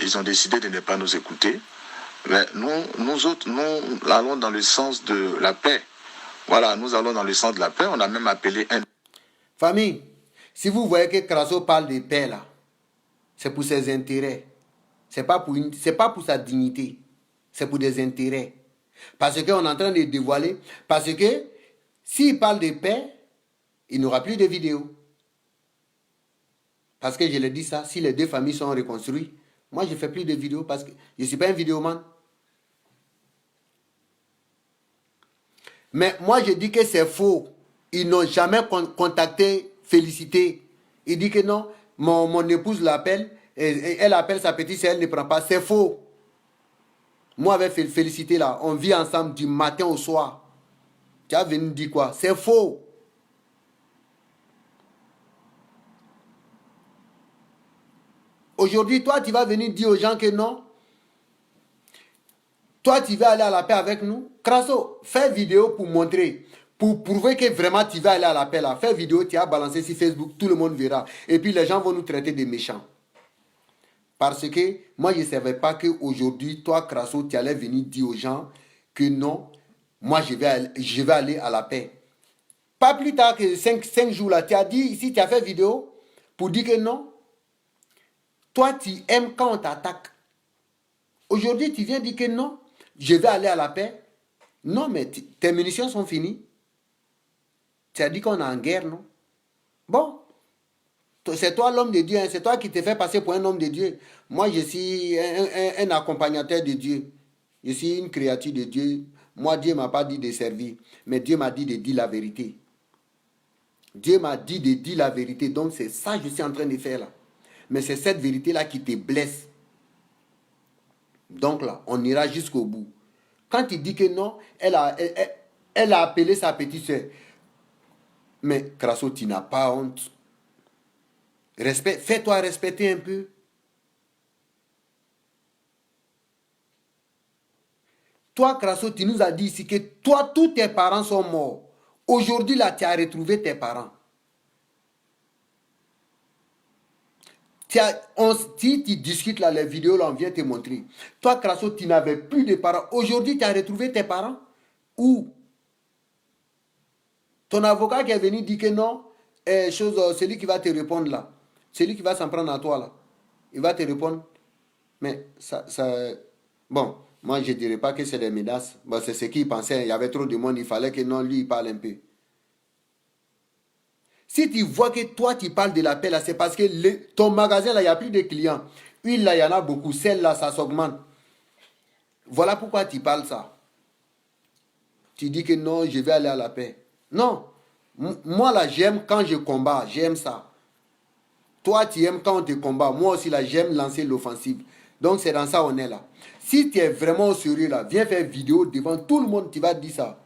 Ils ont décidé de ne pas nous écouter. Mais nous autres, nous allons dans le sens de la paix. Voilà, nous allons dans le sens de la paix. On a même appelé un... Famille, si vous voyez que Crasso parle de paix là, c'est pour ses intérêts. C'est pas pour sa dignité. C'est pour des intérêts. Parce qu'on est en train de dévoiler. Parce que s'il parle de paix, il n'y aura plus de vidéos. Parce que je l'ai dit ça, si les deux familles sont reconstruites, moi je ne fais plus de vidéos parce que je ne suis pas un vidéoman. Mais moi je dis que c'est faux. Ils n'ont jamais contacté Félicité. Il dit que non, mon épouse l'appelle, elle appelle sa petite sœur, elle ne prend pas. C'est faux. Moi avec Félicité là, on vit ensemble du matin au soir. Tu as venu dire quoi? C'est faux. Aujourd'hui, toi, tu vas venir dire aux gens que non. Toi, tu vas aller à la paix avec nous. Crasso, fais vidéo pour montrer, pour prouver que vraiment tu vas aller à la paix là. Fais vidéo, tu as balancé sur Facebook, tout le monde verra. Et puis les gens vont nous traiter de méchants. Parce que moi, je ne savais pas qu'aujourd'hui, toi, Crasso, tu allais venir dire aux gens que non, moi, je vais aller à la paix. Pas plus tard que 5 jours là, tu as dit, ici, tu as fait vidéo pour dire que non. Toi, tu aimes quand on t'attaque. Aujourd'hui, tu viens dire que non, je vais aller à la paix. Non, mais tes munitions sont finies. Tu as dit qu'on est en guerre, non? Bon, c'est toi l'homme de Dieu, hein? C'est toi qui te fais passer pour un homme de Dieu. Moi, je suis un accompagnateur de Dieu. Je suis une créature de Dieu. Moi, Dieu ne m'a pas dit de servir, mais Dieu m'a dit de dire la vérité. Dieu m'a dit de dire la vérité. Donc, c'est ça que je suis en train de faire là. Mais c'est cette vérité-là qui te blesse. Donc là, on ira jusqu'au bout. Quand il dit que non, elle a appelé sa petite soeur. Mais Crasso, tu n'as pas honte. Fais-toi respecter un peu. Toi, Crasso, tu nous as dit ici que toi, tous tes parents sont morts. Aujourd'hui, là, tu as retrouvé tes parents. Si tu discutes là, les vidéos, là, on vient te montrer. Toi, Crasso, tu n'avais plus de parents. Aujourd'hui, tu as retrouvé tes parents. Où? Ton avocat qui est venu dire que non, celui qui va te répondre là, celui qui va s'en prendre à toi là, il va te répondre. Mais bon, moi je ne dirais pas que c'est des menaces. Bon, c'est ce qu'il pensait. Il y avait trop de monde, il fallait que non, lui, il parle un peu. Si tu vois que toi, tu parles de la paix, là, c'est parce que ton magasin, là, il n'y a plus de clients. Huile, là, il y en a beaucoup. Celle, là, ça s'augmente. Voilà pourquoi tu parles ça. Tu dis que non, je vais aller à la paix. Non. Moi, là, j'aime quand je combats. J'aime ça. Toi, tu aimes quand on te combat. Moi aussi, là, j'aime lancer l'offensive. Donc, c'est dans ça qu'on est là. Si tu es vraiment sérieux, là, viens faire vidéo devant tout le monde, tu vas dire ça.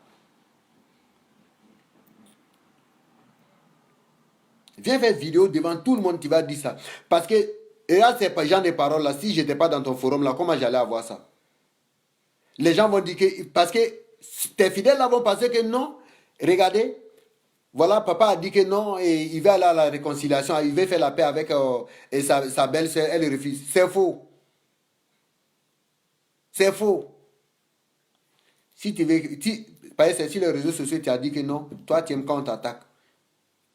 Viens faire vidéo devant tout le monde, tu vas dire ça. Parce que, et là, ces gens de paroles là, si je n'étais pas dans ton forum là, comment j'allais avoir ça? Les gens vont dire que, parce que tes fidèles là vont penser que non, regardez, Voilà, papa a dit que non, et il va aller à la réconciliation, il veut faire la paix avec et sa belle-sœur, elle refuse. C'est faux. C'est faux. Si tu veux, par exemple, sur les réseaux sociaux, tu as dit que non, toi tu aimes quand on t'attaque.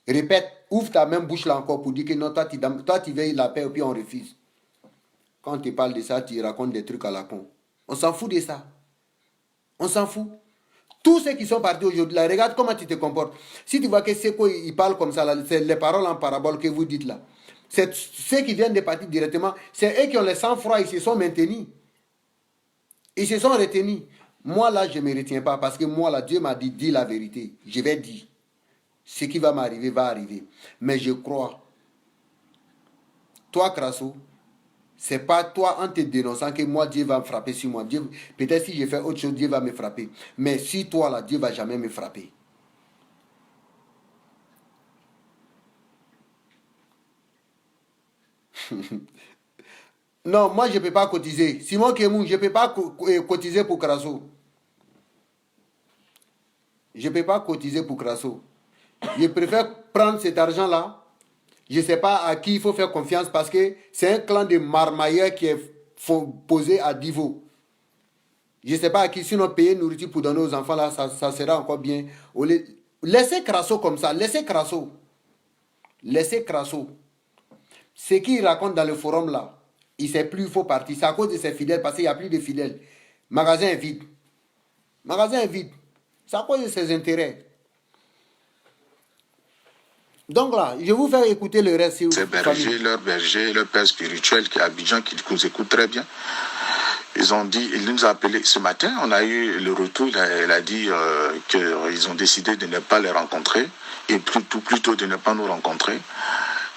Répète, ouvre ta même bouche là encore pour dire que non, toi tu veux la paix et puis on refuse. Quand tu parles de ça, tu racontes des trucs à la con. On s'en fout de ça. On s'en fout. Tous ceux qui sont partis aujourd'hui, là, regarde comment tu te comportes. Si tu vois que c'est quoi, ils parlent comme ça, c'est les paroles en parabole que vous dites là. C'est ceux qui viennent de partir directement, c'est eux qui ont le sang-froid, ils se sont maintenus. Ils se sont retenus. Moi là, je ne me retiens pas parce que moi là, Dieu m'a dit, dis la vérité. Je vais dire. Ce qui va m'arriver va arriver. Mais je crois. Toi, Crasso, c'est pas toi en te dénonçant que moi, Dieu va me frapper sur moi. Peut-être si je fais autre chose, Dieu va me frapper. Mais si toi, là, Dieu ne va jamais me frapper. Non, moi, je ne peux pas cotiser. Simon Kemou, je ne peux pas cotiser pour Crasso. Je ne peux pas cotiser pour Crasso. Je préfère prendre cet argent-là. Je ne sais pas à qui il faut faire confiance parce que c'est un clan de marmailleurs qui est posé à Divo. Je ne sais pas à qui, sinon payer nourriture pour donner aux enfants, là, ça sera encore bien. Laissez Crasso comme ça, laissez Crasso. Laissez Crasso. Ce qu'il raconte dans le forum là, il ne sait plus, il faut partir. C'est à cause de ses fidèles, parce qu'il n'y a plus de fidèles. Magasin est vide. Magasin est vide. C'est à cause de ses intérêts. Donc là, je vais vous faire écouter le reste. Ces berger, leur père spirituel qui est à Abidjan, qui nous écoute très bien. Ils ont dit, il nous a appelé ce matin, on a eu le retour, il a dit qu'ils ont décidé de ne pas les rencontrer, et plutôt de ne pas nous rencontrer,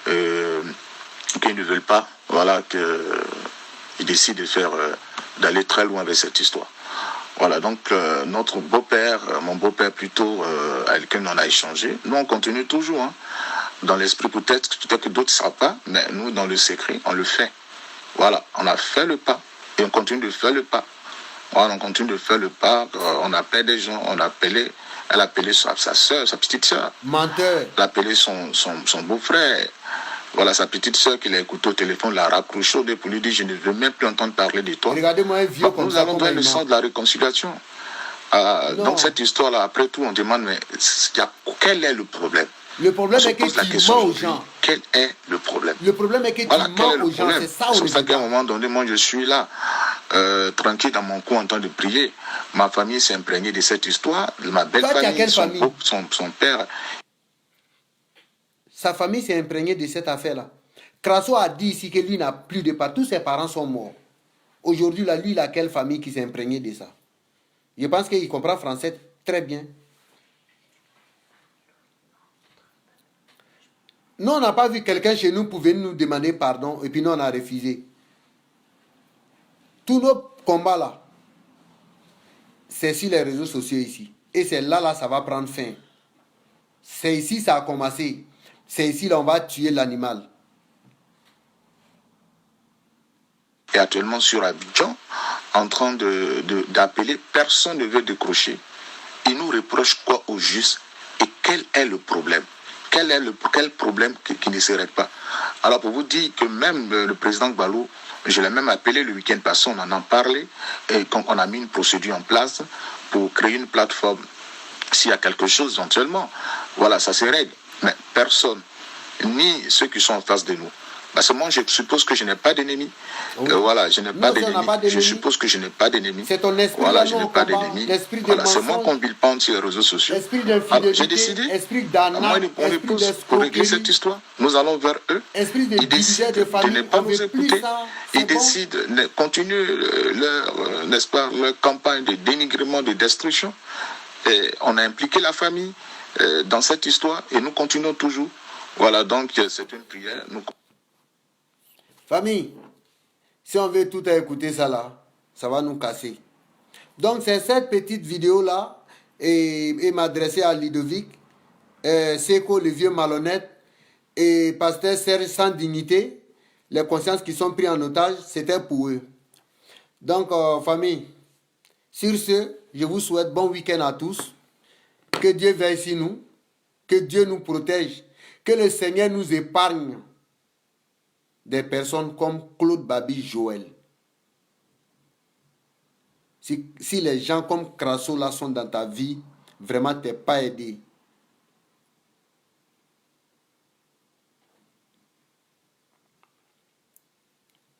qu'ils ne veulent pas, voilà, qu'ils décident de faire, d'aller très loin avec cette histoire. Voilà, donc notre beau-père, mon beau-père plutôt, avec lequel on a échangé, nous on continue toujours, hein, dans l'esprit peut-être que d'autres ne savent pas, mais nous dans le secret, on le fait. Voilà, on a fait le pas. Et on continue de faire le pas. Voilà, on continue de faire le pas. On appelait des gens, elle a appelé sa soeur, sa petite soeur. Menteur. Elle a appelé son beau-frère. Voilà, sa petite soeur qui l'a écouté au téléphone, l'a raccroché pour lui dire, je ne veux même plus entendre parler de toi. Regardez-moi un vieux comme nous ça. allons donner le sens de la réconciliation. Donc cette histoire-là, après tout, on demande, mais quel est le problème? Le problème est que tu mens aux gens. Quel est le problème? Le problème est que tu mens aux gens, c'est ça. C'est pour ça qu'à un moment donné, moi je suis là, tranquille dans mon coin en train de prier. Ma famille s'est imprégnée de cette histoire. Ma belle famille, son père. Sa famille s'est imprégnée de cette affaire-là. Crasso a dit ici que lui n'a plus de parents. Tous ses parents sont morts. Aujourd'hui, là, lui, il a quelle famille qui s'est imprégnée de ça? Je pense qu'il comprend français très bien. Nous, on n'a pas vu quelqu'un chez nous pour venir nous demander pardon et puis nous, on a refusé. Tous nos combats là, c'est sur les réseaux sociaux ici. Et c'est là, ça va prendre fin. C'est ici ça a commencé. C'est ici, là, on va tuer l'animal. Et actuellement sur Abidjan, en train d'appeler, personne ne veut décrocher. Il nous reproche quoi au juste? Et quel est le problème? Quel problème qui ne serait pas? Alors pour vous dire que même le président Gbagbo, je l'ai même appelé le week-end passé, on en a parlé, et on a mis une procédure en place pour créer une plateforme. S'il y a quelque chose éventuellement, voilà, ça se règle. Mais personne, ni ceux qui sont en face de nous. Parce que moi, je suppose que je n'ai pas d'ennemis. Oui. Voilà, je n'ai pas d'ennemis. Je suppose que je n'ai pas d'ennemis. C'est ton esprit. Voilà, je n'ai pas d'ennemis. Voilà, c'est moi qu'on vilipende sur les réseaux sociaux. J'ai décidé, moi et mon épouse, pour régler cette histoire, nous allons vers eux. Ils décident de ne pas nous écouter. Ils décident de continuer leur campagne de dénigrement, de destruction. Et on a impliqué la famille dans cette histoire et nous continuons toujours. Voilà, donc c'est une prière. Famille, si on veut tout à écouter ça là, ça va nous casser. Donc c'est cette petite vidéo là, et m'adresser à Ludovic, Seko le vieux malhonnête, et Pasteur Serge sans dignité, les consciences qui sont prises en otage, c'était pour eux. Donc famille, sur ce, je vous souhaite bon week-end à tous. Que Dieu veille sur nous. Que Dieu nous protège. Que le Seigneur nous épargne des personnes comme Claude Babi Joël. Si les gens comme Crasso là sont dans ta vie, vraiment tu n'es pas aidé.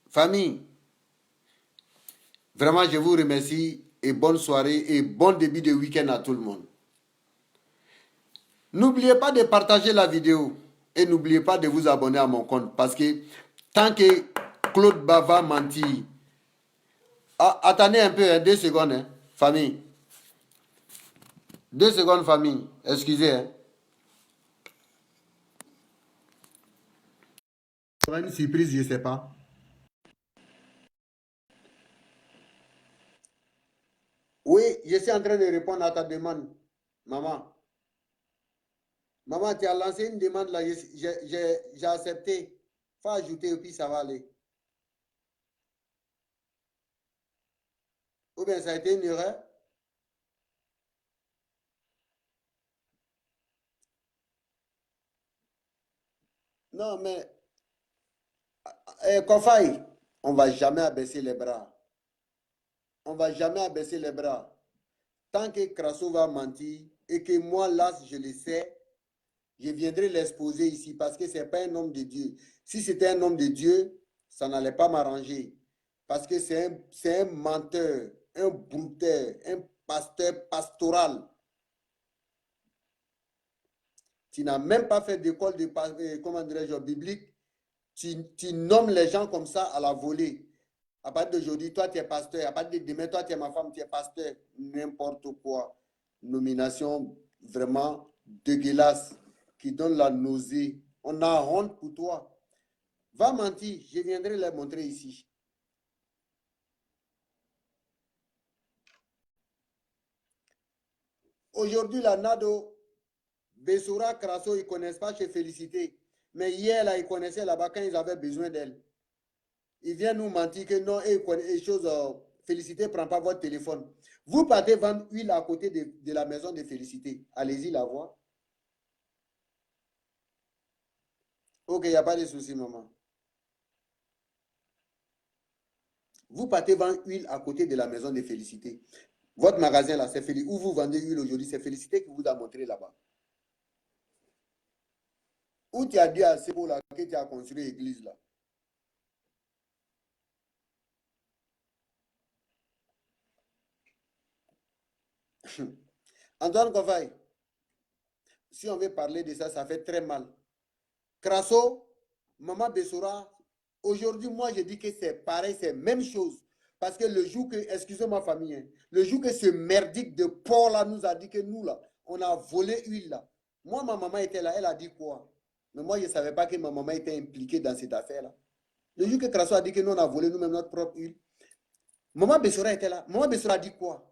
Famille, vraiment je vous remercie et bonne soirée et bon début de week-end à tout le monde. N'oubliez pas de partager la vidéo et n'oubliez pas de vous abonner à mon compte parce que tant que Claude Bava mentit, attendez un peu, 2 secondes, hein, famille. 2 secondes, famille. Excusez. Hein. Une surprise, je ne sais pas. Oui, je suis en train de répondre à ta demande, maman. Maman, tu as lancé une demande là, j'ai accepté. Faut ajouter et puis ça va aller. Ou bien ça a été une erreur? Non, mais Kofai, on ne va jamais abaisser les bras. On ne va jamais abaisser les bras. Tant que Crasso va mentir et que moi, là, je le sais, je viendrai l'exposer ici parce que ce n'est pas un homme de Dieu. Si c'était un homme de Dieu, ça n'allait pas m'arranger. Parce que c'est un menteur, un brouteur, un pasteur pastoral. Tu n'as même pas fait d'école de, comment dirais-je, biblique. Tu nommes les gens comme ça à la volée. À partir d'aujourd'hui, toi, tu es pasteur. À partir de demain, toi, tu es ma femme, tu es pasteur. N'importe quoi. Nomination vraiment dégueulasse qui donne la nausée. On a honte pour toi. Va mentir. Je viendrai les montrer ici. Aujourd'hui, la Nado, Bessoura, Crasso, ils ne connaissent pas chez Félicité. Mais hier, là, ils connaissaient là-bas quand ils avaient besoin d'elle. Ils viennent nous mentir que non, et choses, Félicité ne prend pas votre téléphone. Vous partez vendre huile à côté de la maison de Félicité. Allez-y la voir. Ok, il n'y a pas de souci, maman. Vous partez vendre huile à côté de la maison de Félicité. Votre magasin là, c'est Félicité. Où vous vendez huile aujourd'hui, c'est Félicité qui vous a montré là-bas. Où tu as dit à Sebo là que tu as construit l'église là. Antoine Kofaï, si on veut parler de ça, ça fait très mal. Crasso, Maman Bessoura, aujourd'hui, moi, je dis que c'est pareil, c'est même chose. Parce que le jour que, excusez-moi famille, hein, le jour que ce merdique de porc là nous a dit que nous là, on a volé huile là. Moi, ma maman était là, elle a dit quoi? Mais moi, je ne savais pas que ma maman était impliquée dans cette affaire-là. Le jour que Crasso a dit que nous, on a volé nous-mêmes notre propre huile, Maman Bessoura était là. Maman Bessoura a dit quoi?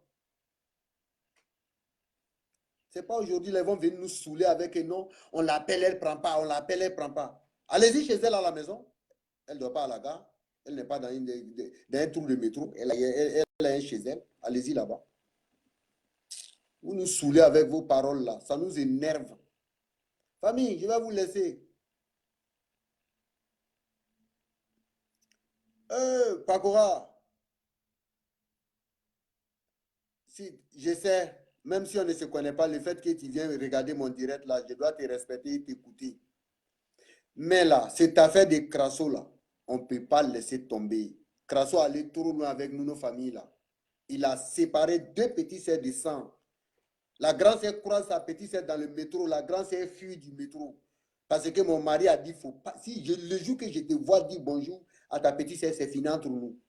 C'est pas aujourd'hui, ils vont venir nous saouler avec un nom. On l'appelle, elle ne prend pas. On l'appelle, elle ne prend pas. Allez-y chez elle à la maison. Elle ne doit pas à la gare. Elle n'est pas dans un trou de métro. Elle est chez elle. Allez-y là-bas. Vous nous saoulez avec vos paroles là. Ça nous énerve. Famille, je vais vous laisser. Pakora. Si, je sais, même si on ne se connaît pas, le fait que tu viens regarder mon direct là, je dois te respecter et t'écouter. Mais là, cette affaire de Crasso là, on ne peut pas laisser tomber. Crasso allait trop loin avec nous, nos familles là. Il a séparé 2 petits sœurs de sang. La grande sœur croise sa petite sœur dans le métro. La grande sœur fuit du métro. Parce que mon mari a dit, faut pas. Si le jour que je te vois dire bonjour à ta petite sœur, c'est fini entre nous.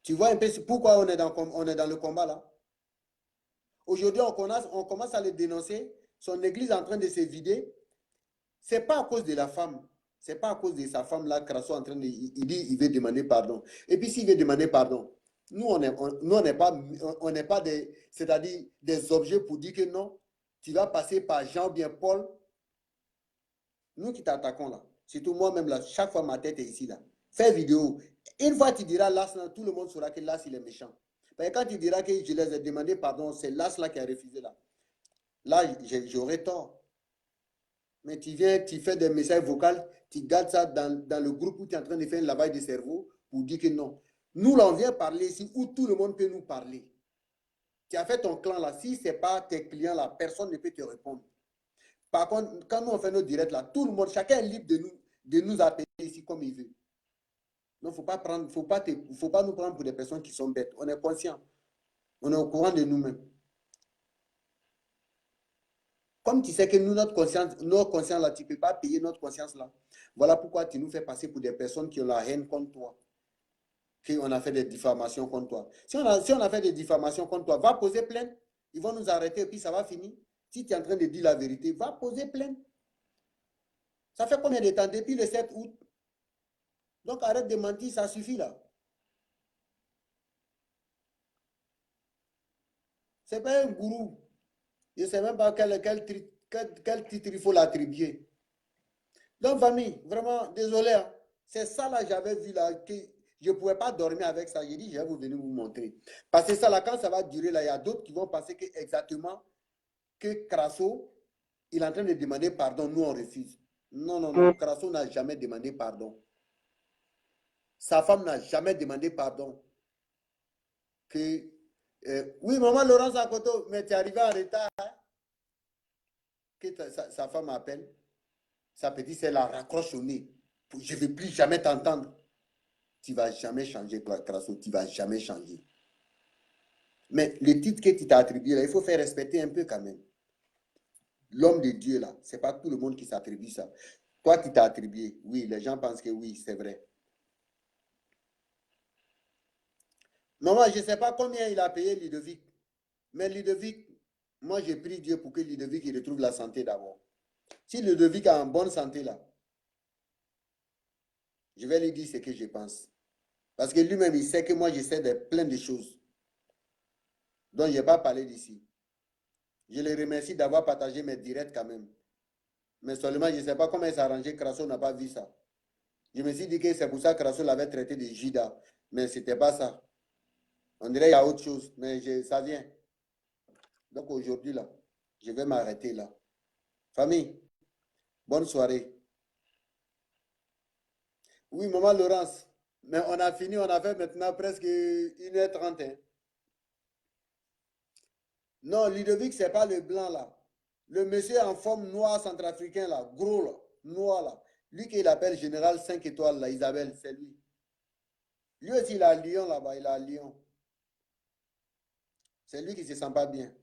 Tu vois un peu pourquoi on est dans le combat là. Aujourd'hui, on commence à le dénoncer. Son église est en train de se vider. Ce n'est pas à cause de la femme. Ce n'est pas à cause de sa femme là, Crasso en train de. Il dit il veut demander pardon. Et puis s'il veut demander pardon, nous, on n'est pas des, c'est-à-dire des objets pour dire que non, tu vas passer par Jean ou bien Paul. Nous qui t'attaquons là, surtout moi-même là, chaque fois ma tête est ici là. Fais vidéo, Une fois tu diras Las, tout le monde saura que Las, il est méchant. Mais quand tu diras que je les ai demandé pardon, c'est Las là qui a refusé là. Là, j'aurais tort. Mais tu viens, tu fais des messages vocaux, tu gardes ça dans le groupe où tu es en train de faire un lavage de cerveau pour dire que non. Nous, là, on vient parler ici où tout le monde peut nous parler. Tu as fait ton clan là, si ce n'est pas tes clients là, personne ne peut te répondre. Par contre, quand nous on fait nos directs là, tout le monde, chacun est libre de nous appeler ici comme il veut. Donc, faut pas nous prendre pour des personnes qui sont bêtes. On est conscient. On est au courant de nous-mêmes. Comme tu sais que nous, notre conscience là, tu ne peux pas payer notre conscience là. Voilà pourquoi tu nous fais passer pour des personnes qui ont la haine contre toi. Qu'on a fait des diffamations contre toi. Si on a fait des diffamations contre toi, va poser plainte. Ils vont nous arrêter et puis ça va finir. Si tu es en train de dire la vérité, va poser plainte. Ça fait combien de temps? Depuis le 7 août. Donc arrête de mentir, ça suffit là. Ce n'est pas un gourou. Je ne sais même pas quel titre il faut l'attribuer. Donc, famille, vraiment, désolé. Hein. C'est ça là, j'avais vu là, que je ne pouvais pas dormir avec ça. J'ai dit, je vais venir vous montrer. Parce que ça là, quand ça va durer là, il y a d'autres qui vont penser que exactement que Crasso, il est en train de demander pardon, nous on refuse. Non, non, non, Crasso n'a jamais demandé pardon. Sa femme n'a jamais demandé pardon. Que, oui, maman Laurence Akoto, mais tu es arrivé en retard. Hein? Que sa femme appelle. Sa petite, c'est la raccroche au nez. Je ne vais plus jamais t'entendre. Tu ne vas jamais changer, Crasso. Tu ne vas jamais changer. Mais le titre que tu t'as attribué, là, il faut faire respecter un peu quand même. L'homme de Dieu, là, ce n'est pas tout le monde qui s'attribue ça. Toi, tu t'as attribué. Oui, les gens pensent que oui, c'est vrai. Maman, je ne sais pas combien il a payé Ludovic. Mais Ludovic, moi, j'ai pris Dieu pour que Ludovic il retrouve la santé d'abord. Si Ludovic est en bonne santé, là, je vais lui dire ce que je pense. Parce que lui-même, il sait que moi, je sais de plein de choses. Donc, je n'ai pas parlé d'ici. Je le remercie d'avoir partagé mes directs quand même. Mais seulement, je ne sais pas comment il s'est arrangé. Crasso n'a pas vu ça. Je me suis dit que c'est pour ça que Crasso l'avait traité de Judas. Mais ce n'était pas ça. On dirait qu'il y a autre chose. Mais ça vient. Donc, aujourd'hui, là, je vais m'arrêter là. Famille, bonne soirée. Oui, maman Laurence. Mais on a fini, on a fait maintenant presque 1h30. Hein. Non, Ludovic, ce n'est pas le blanc là. Le monsieur en forme noire centrafricain là, gros là, noir là. Lui qu'il appelle général 5 étoiles là, Isabelle, c'est lui. Lui aussi, il a Lyon là-bas, il a Lyon. C'est lui qui ne se sent pas bien.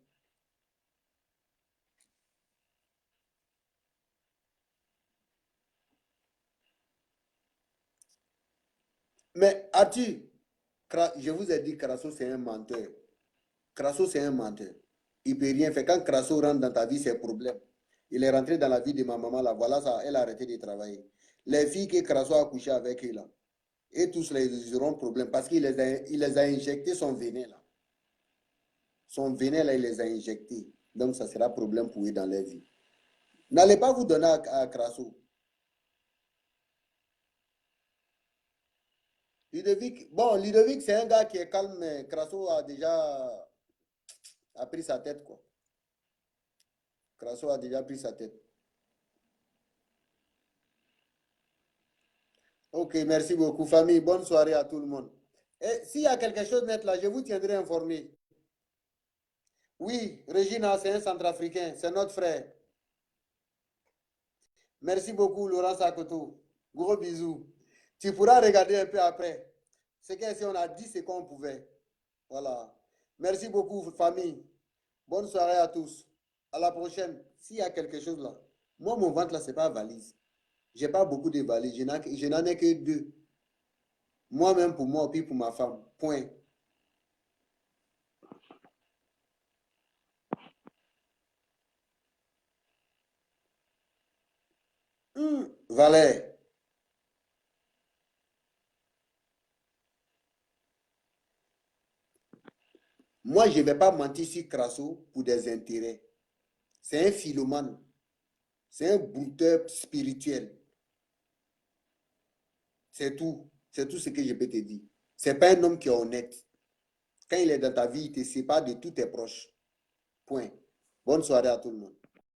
Mais as-tu, je vous ai dit, Crasso, c'est un menteur. Crasso, c'est un menteur. Il ne peut rien faire. Quand Crasso rentre dans ta vie, c'est un problème. Il est rentré dans la vie de ma maman, là. Voilà ça, elle a arrêté de travailler. Les filles que Crasso a couché avec eux, là, et tous là, ils auront problème parce qu'il les a injectés son venin, là. Son venin, là, il les a injectés. Donc, ça sera problème pour eux dans leur vie. N'allez pas vous donner à Crasso. Ludovic, bon, Ludovic, c'est un gars qui est calme, mais Crasso a déjà pris sa tête, quoi. Crasso a déjà pris sa tête. Ok, merci beaucoup, famille. Bonne soirée à tout le monde. Et s'il y a quelque chose net là, je vous tiendrai informé. Oui, Regina, c'est un centrafricain, c'est notre frère. Merci beaucoup, Laurent Sakoto. Gros bisous. Tu pourras regarder un peu après. C'est que si on a dit ce qu'on pouvait. Voilà. Merci beaucoup, famille. Bonne soirée à tous. À la prochaine. S'il y a quelque chose là. Moi, mon ventre là, ce n'est pas valise. Je n'ai pas beaucoup de valises. Je n'en ai que 2. Moi-même pour moi, puis pour ma femme. Point. Valère. Moi, je ne vais pas mentir sur Crasso pour des intérêts. C'est un philomane. C'est un brouteur spirituel. C'est tout. C'est tout ce que je peux te dire. Ce n'est pas un homme qui est honnête. Quand il est dans ta vie, il te sépare de tous tes proches. Point. Bonne soirée à tout le monde.